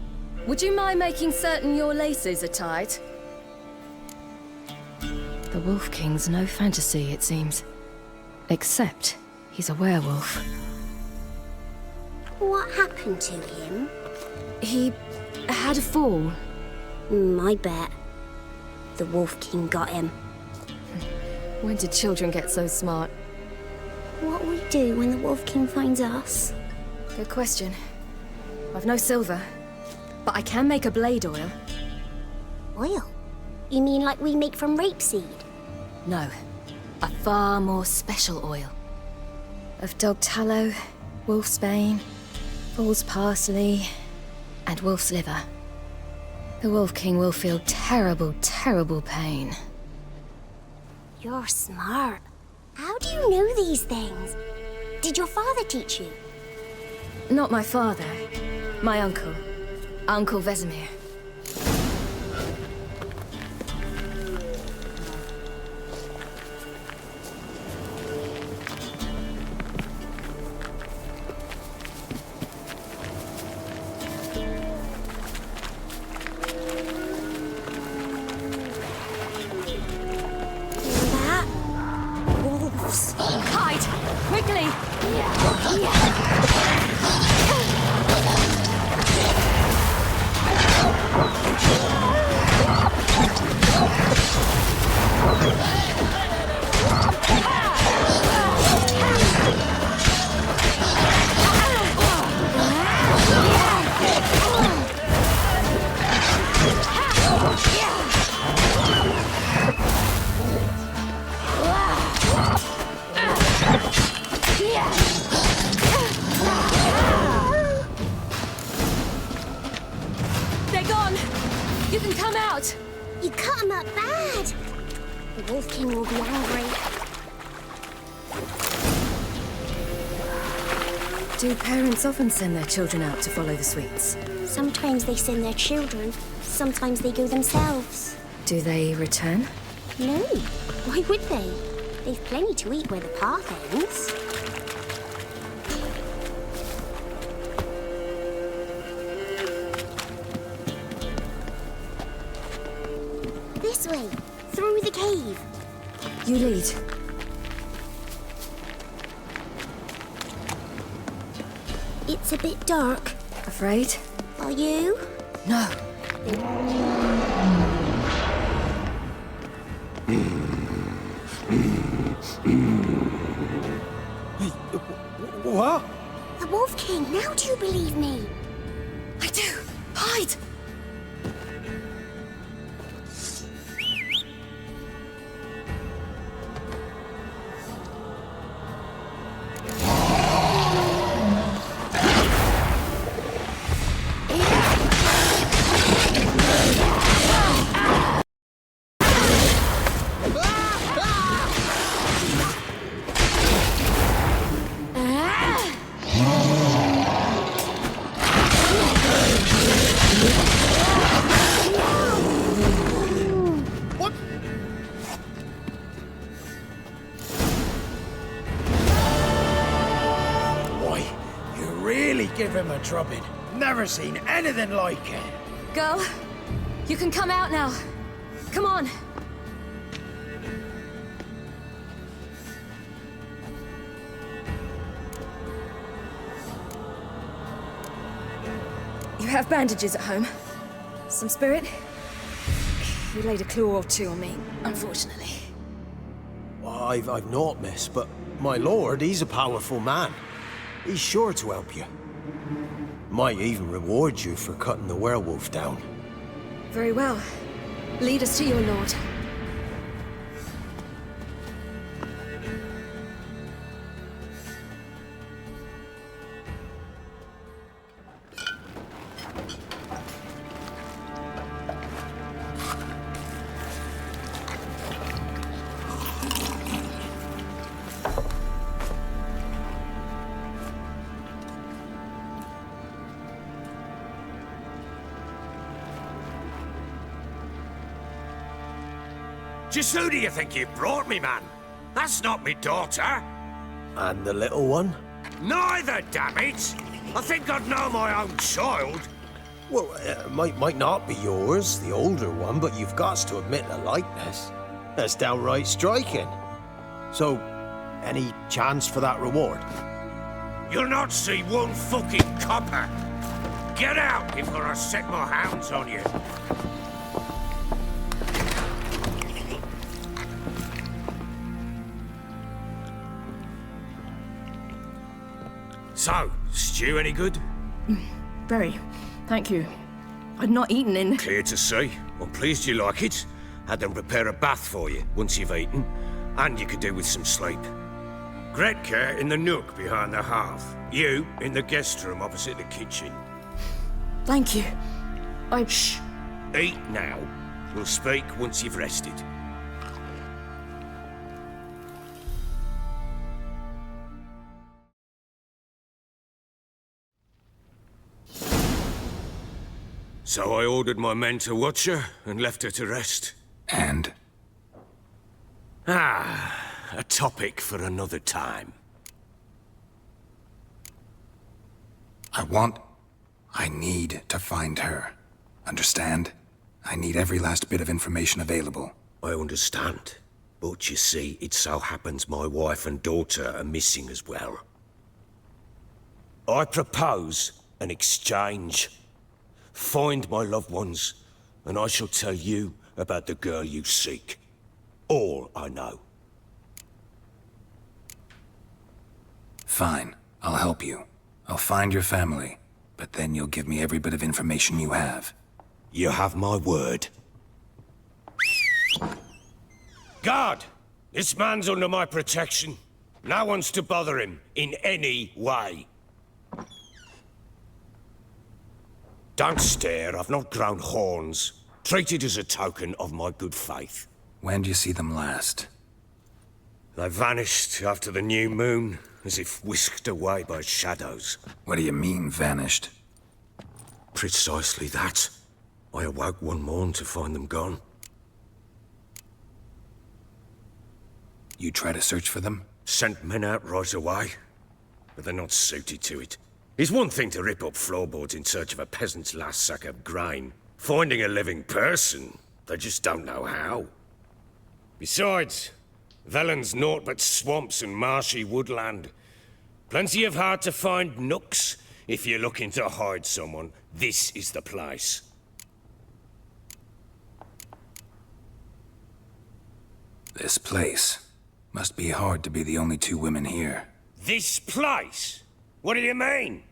Would you mind making certain your laces are tied? The Wolf King's no fantasy, it seems. Except he's a werewolf. What happened to him? He had a fall. I bet. The Wolf King got him. When did children get so smart? What will we do when the Wolf King finds us? Good question. I've no silver, but I can make a blade oil. Oil? You mean like we make from rapeseed? No, a far more special oil. Of dog tallow, wolf's bane, fool's parsley, and wolf's liver. The Wolf King will feel terrible, terrible pain. You're smart. How do you know these things? Did your father teach you? Not my father. My uncle. Uncle Vesemir. Hide! Quickly! They're gone! You can come out! You cut him up bad! The Wolf King will be angry. Do parents often send their children out to follow the sweets? Sometimes they send their children, sometimes they go themselves. Do they return? No, why would they? They've plenty to eat where the path ends. This way, through the cave. You lead. It's a bit dark. Afraid? Are you? No. What? The Wolf King, now do you believe me? I do. Hide! really give him a drubbing. Never seen anything like it. Girl, you can come out now. Come on. You have bandages at home? Some spirit? You laid a claw or two on me, unfortunately. I've not, miss, but my lord, he's a powerful man. He's sure to help you. Might even reward you for cutting the werewolf down. Very well. Lead us to your lord. Just who do you think you brought me, man? That's not me daughter. And the little one? Neither, damn it! I think I'd know my own child. Well, might not be yours, the older one, but you've got to admit the likeness. That's downright striking. So, any chance for that reward? You'll not see one fucking copper. Get out before I set my hounds on you. So, stew any good? Very. Thank you. I'd not eaten in... Clear to see. I'm pleased you like it. Had them prepare a bath for you once you've eaten, and you could do with some sleep. Gretka in the nook behind the hearth. You in the guest room opposite the kitchen. Thank you. Shh. Eat now. We'll speak once you've rested. So I ordered my men to watch her and left her to rest. And? A topic for another time. I need to find her. Understand? I need every last bit of information available. I understand. But you see, it so happens my wife and daughter are missing as well. I propose an exchange. Find my loved ones, and I shall tell you about the girl you seek. All I know. Fine. I'll help you. I'll find your family, but then you'll give me every bit of information you have. You have my word. Guard! This man's under my protection. No one's to bother him in any way. Don't stare, I've not grown horns. Treat it as a token of my good faith. When do you see them last? They vanished after the new moon, as if whisked away by shadows. What do you mean, vanished? Precisely that. I awoke one morn to find them gone. You try to search for them? Sent men out right away, but they're not suited to it. It's one thing to rip up floorboards in search of a peasant's last sack of grain. Finding a living person, they just don't know how. Besides, Velen's naught but swamps and marshy woodland. Plenty of hard-to-find nooks. If you're looking to hide someone, this is the place. This place. Must be hard to be the only two women here. This place? What do you mean?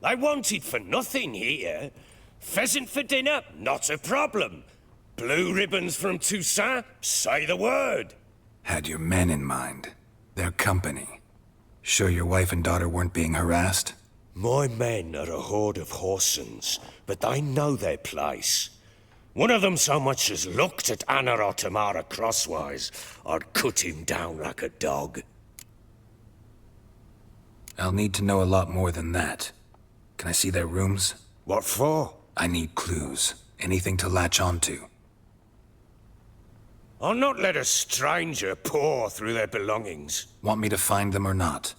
They wanted for nothing here. Pheasant for dinner? Not a problem. Blue ribbons from Toussaint? Say the word. Had your men in mind. Their company. Sure your wife and daughter weren't being harassed? My men are a horde of whoresons, but they know their place. One of them so much as looked at Anna or Tamara crosswise, I'd cut him down like a dog. I'll need to know a lot more than that. Can I see their rooms? What for? I need clues. Anything to latch onto. I'll not let a stranger pore through their belongings. Want me to find them or not?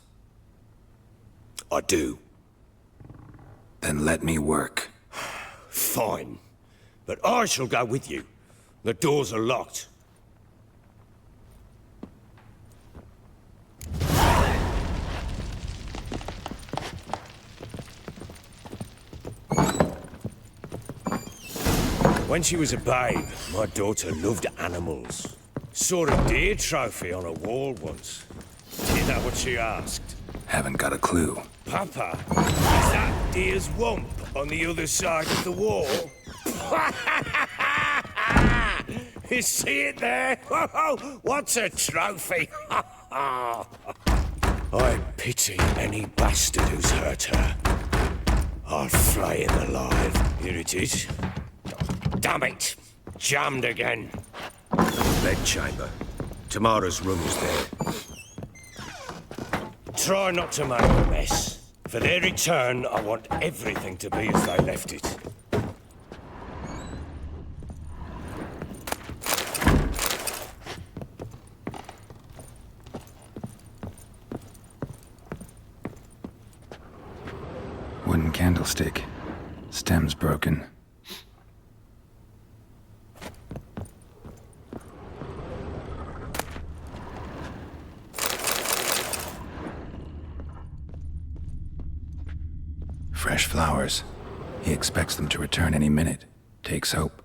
I do. Then let me work. Fine. But I shall go with you. The doors are locked. When she was a babe, my daughter loved animals. Saw a deer trophy on a wall once. Do you know what she asked? Haven't got a clue. Papa, is that deer's wump on the other side of the wall? You see it there? What's a trophy? I pity any bastard who's hurt her. I'll flay him alive. Here it is. Damn it! Jammed again. Bedchamber. Tamara's room is there. Try not to make a mess. For their return, I want everything to be as they left it. Wooden candlestick. Stem's broken. Fresh flowers. He expects them to return any minute. Takes hope.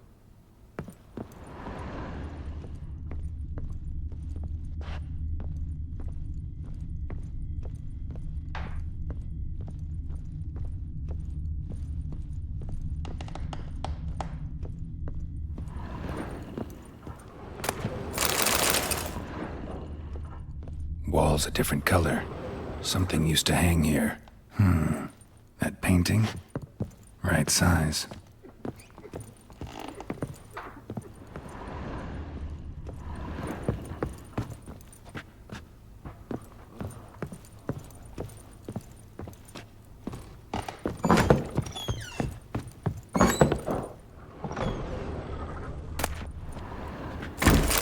Wall's a different color. Something used to hang here. That painting? Right size.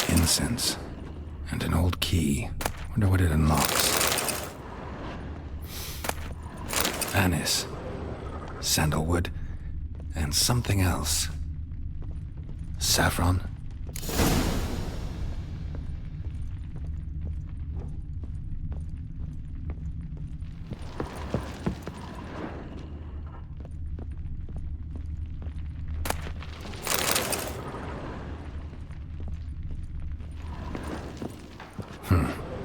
Incense. And an old key. Wonder what it unlocks. Anise, sandalwood, and something else. Saffron?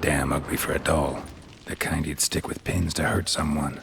Damn ugly for a doll. The kind you'd stick with pins to hurt someone.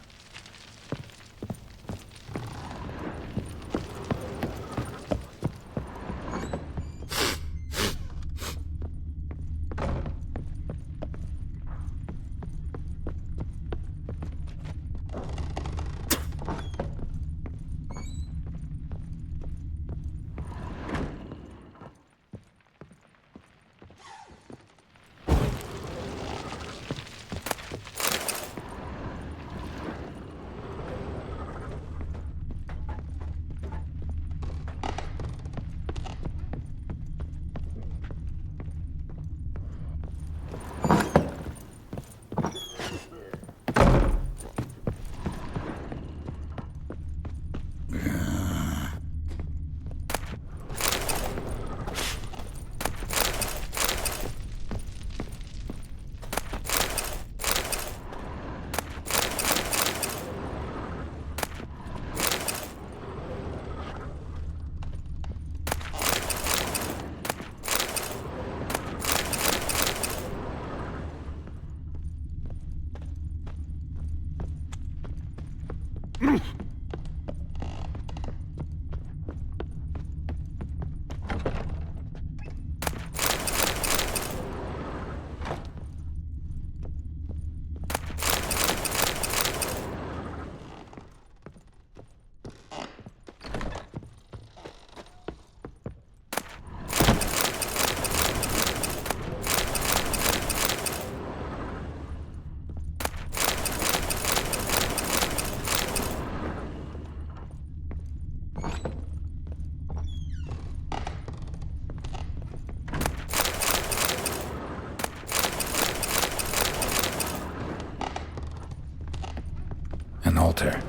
An altar.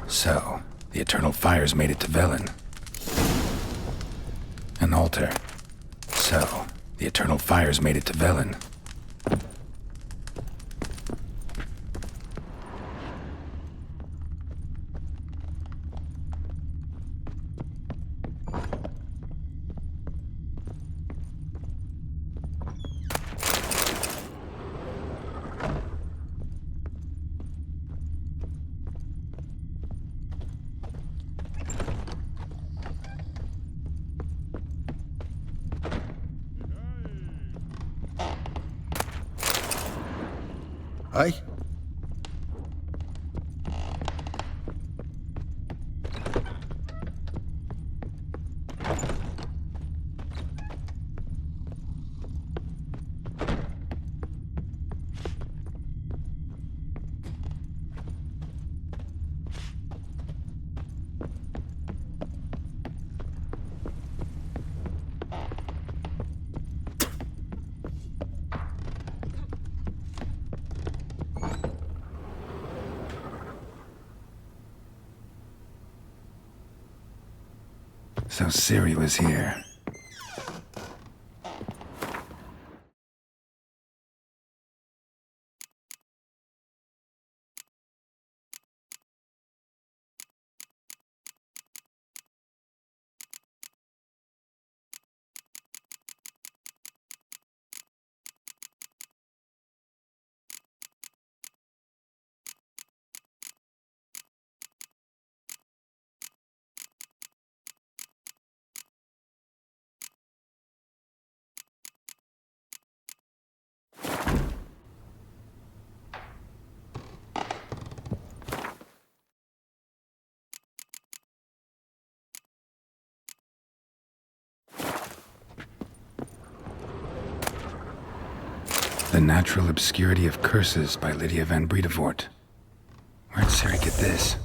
So, the eternal fires made it to Velen. An altar. So, the eternal fires made it to Velen. Aye? So Ciri was here. The Natural Obscurity of Curses by Lydia van Bredevoort. Where'd Ciri get this?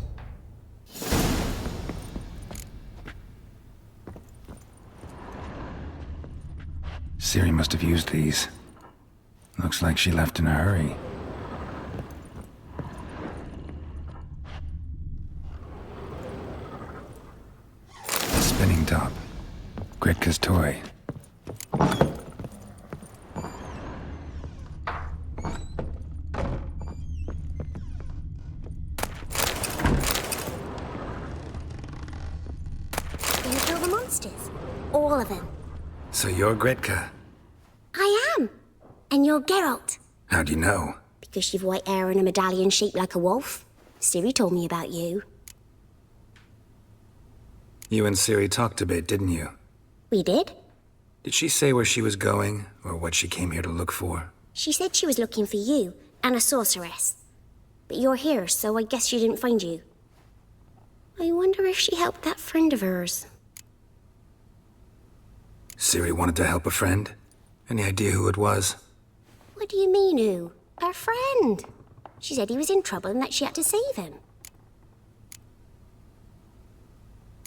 Ciri must have used these. Looks like she left in a hurry. The spinning top. Gretka's toy. All of them. So you're Gretka? I am. And you're Geralt. How'd you know? Because you've white hair and a medallion shaped like a wolf. Ciri told me about you. You and Ciri talked a bit, didn't you? We did. Did she say where she was going, or what she came here to look for? She said she was looking for you, and a sorceress. But you're here, so I guess she didn't find you. I wonder if she helped that friend of hers. Ciri wanted to help a friend? Any idea who it was? What do you mean, who? Her friend. She said he was in trouble and that she had to save him.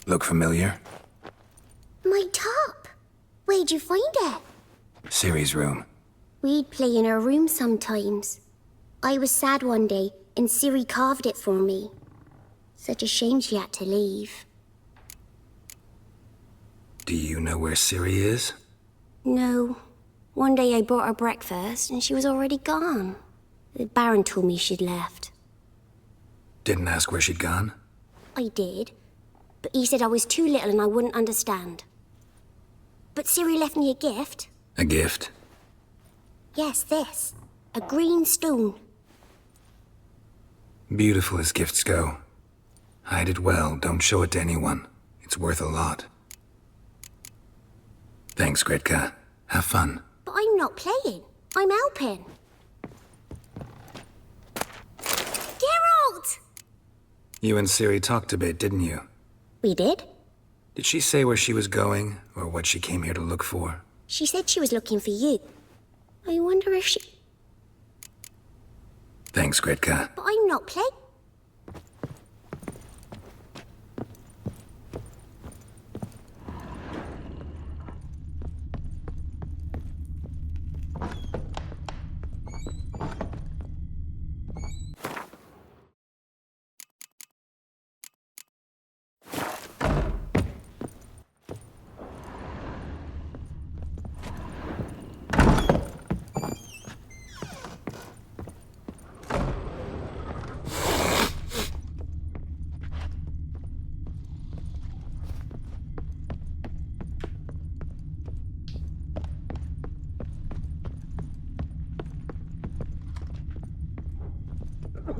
Look familiar? My top. Where'd you find it? Ciri's room. We'd play in her room sometimes. I was sad one day, and Ciri carved it for me. Such a shame she had to leave. Do you know where Ciri is? No. One day I brought her breakfast, and she was already gone. The Baron told me she'd left. Didn't ask where she'd gone? I did. But he said I was too little and I wouldn't understand. But Ciri left me a gift. A gift? Yes, this. A green stone. Beautiful as gifts go. Hide it well, don't show it to anyone. It's worth a lot. Thanks, Gretka. Have fun. But I'm not playing. I'm helping. Geralt! You and Ciri talked a bit, didn't you? We did. Did she say where she was going, or what she came here to look for? She said she was looking for you. I wonder if she... Thanks, Gretka. But I'm not playing. A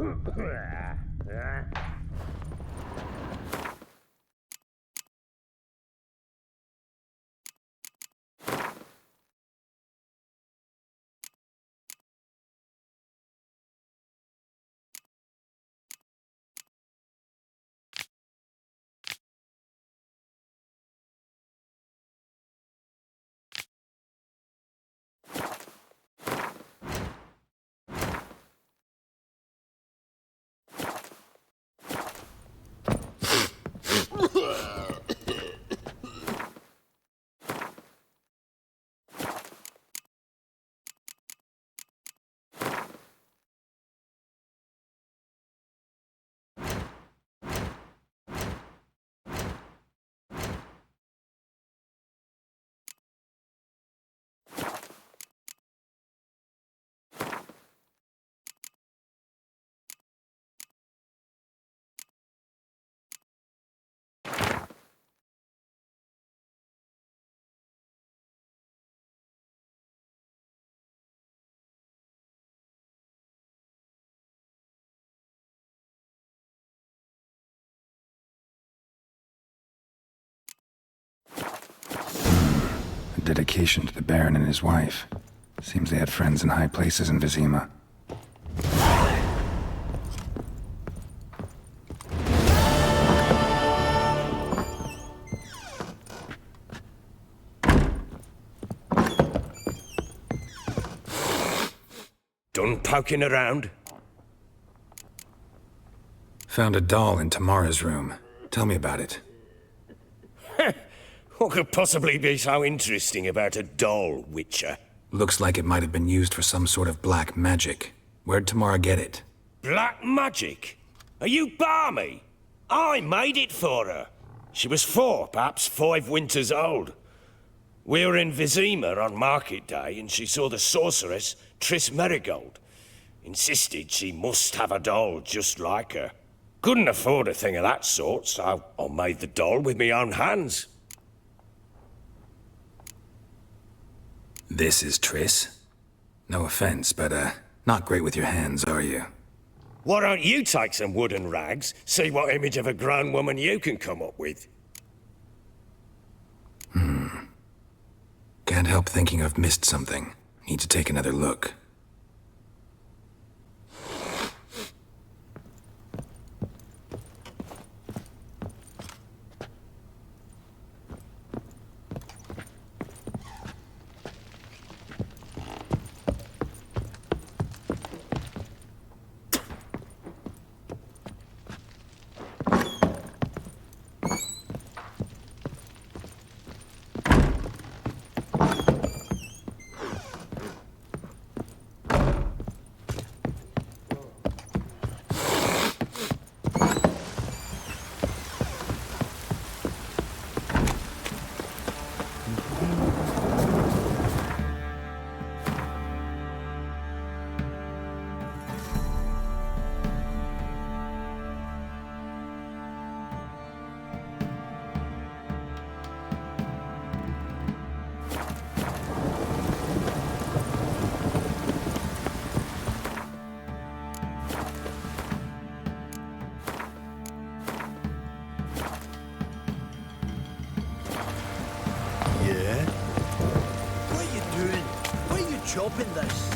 dedication to the Baron and his wife. Seems they had friends in high places in Vizima. Done poking around? Found a doll in Tamara's room. Tell me about it. What could possibly be so interesting about a doll, Witcher? Looks like it might have been used for some sort of black magic. Where'd Tamara get it? Black magic? Are you balmy? I made it for her. She was 4, perhaps 5 winters old. We were in Vizima on market day, and she saw the sorceress, Triss Merigold. Insisted she must have a doll just like her. Couldn't afford a thing of that sort, so I made the doll with my own hands. This is Triss? No offense, but, not great with your hands, are you? Why don't you take some wooden rags, see what image of a grown woman you can come up with? Can't help thinking I've missed something. Need to take another look. Yeah? What are you doing? Why are you chopping this?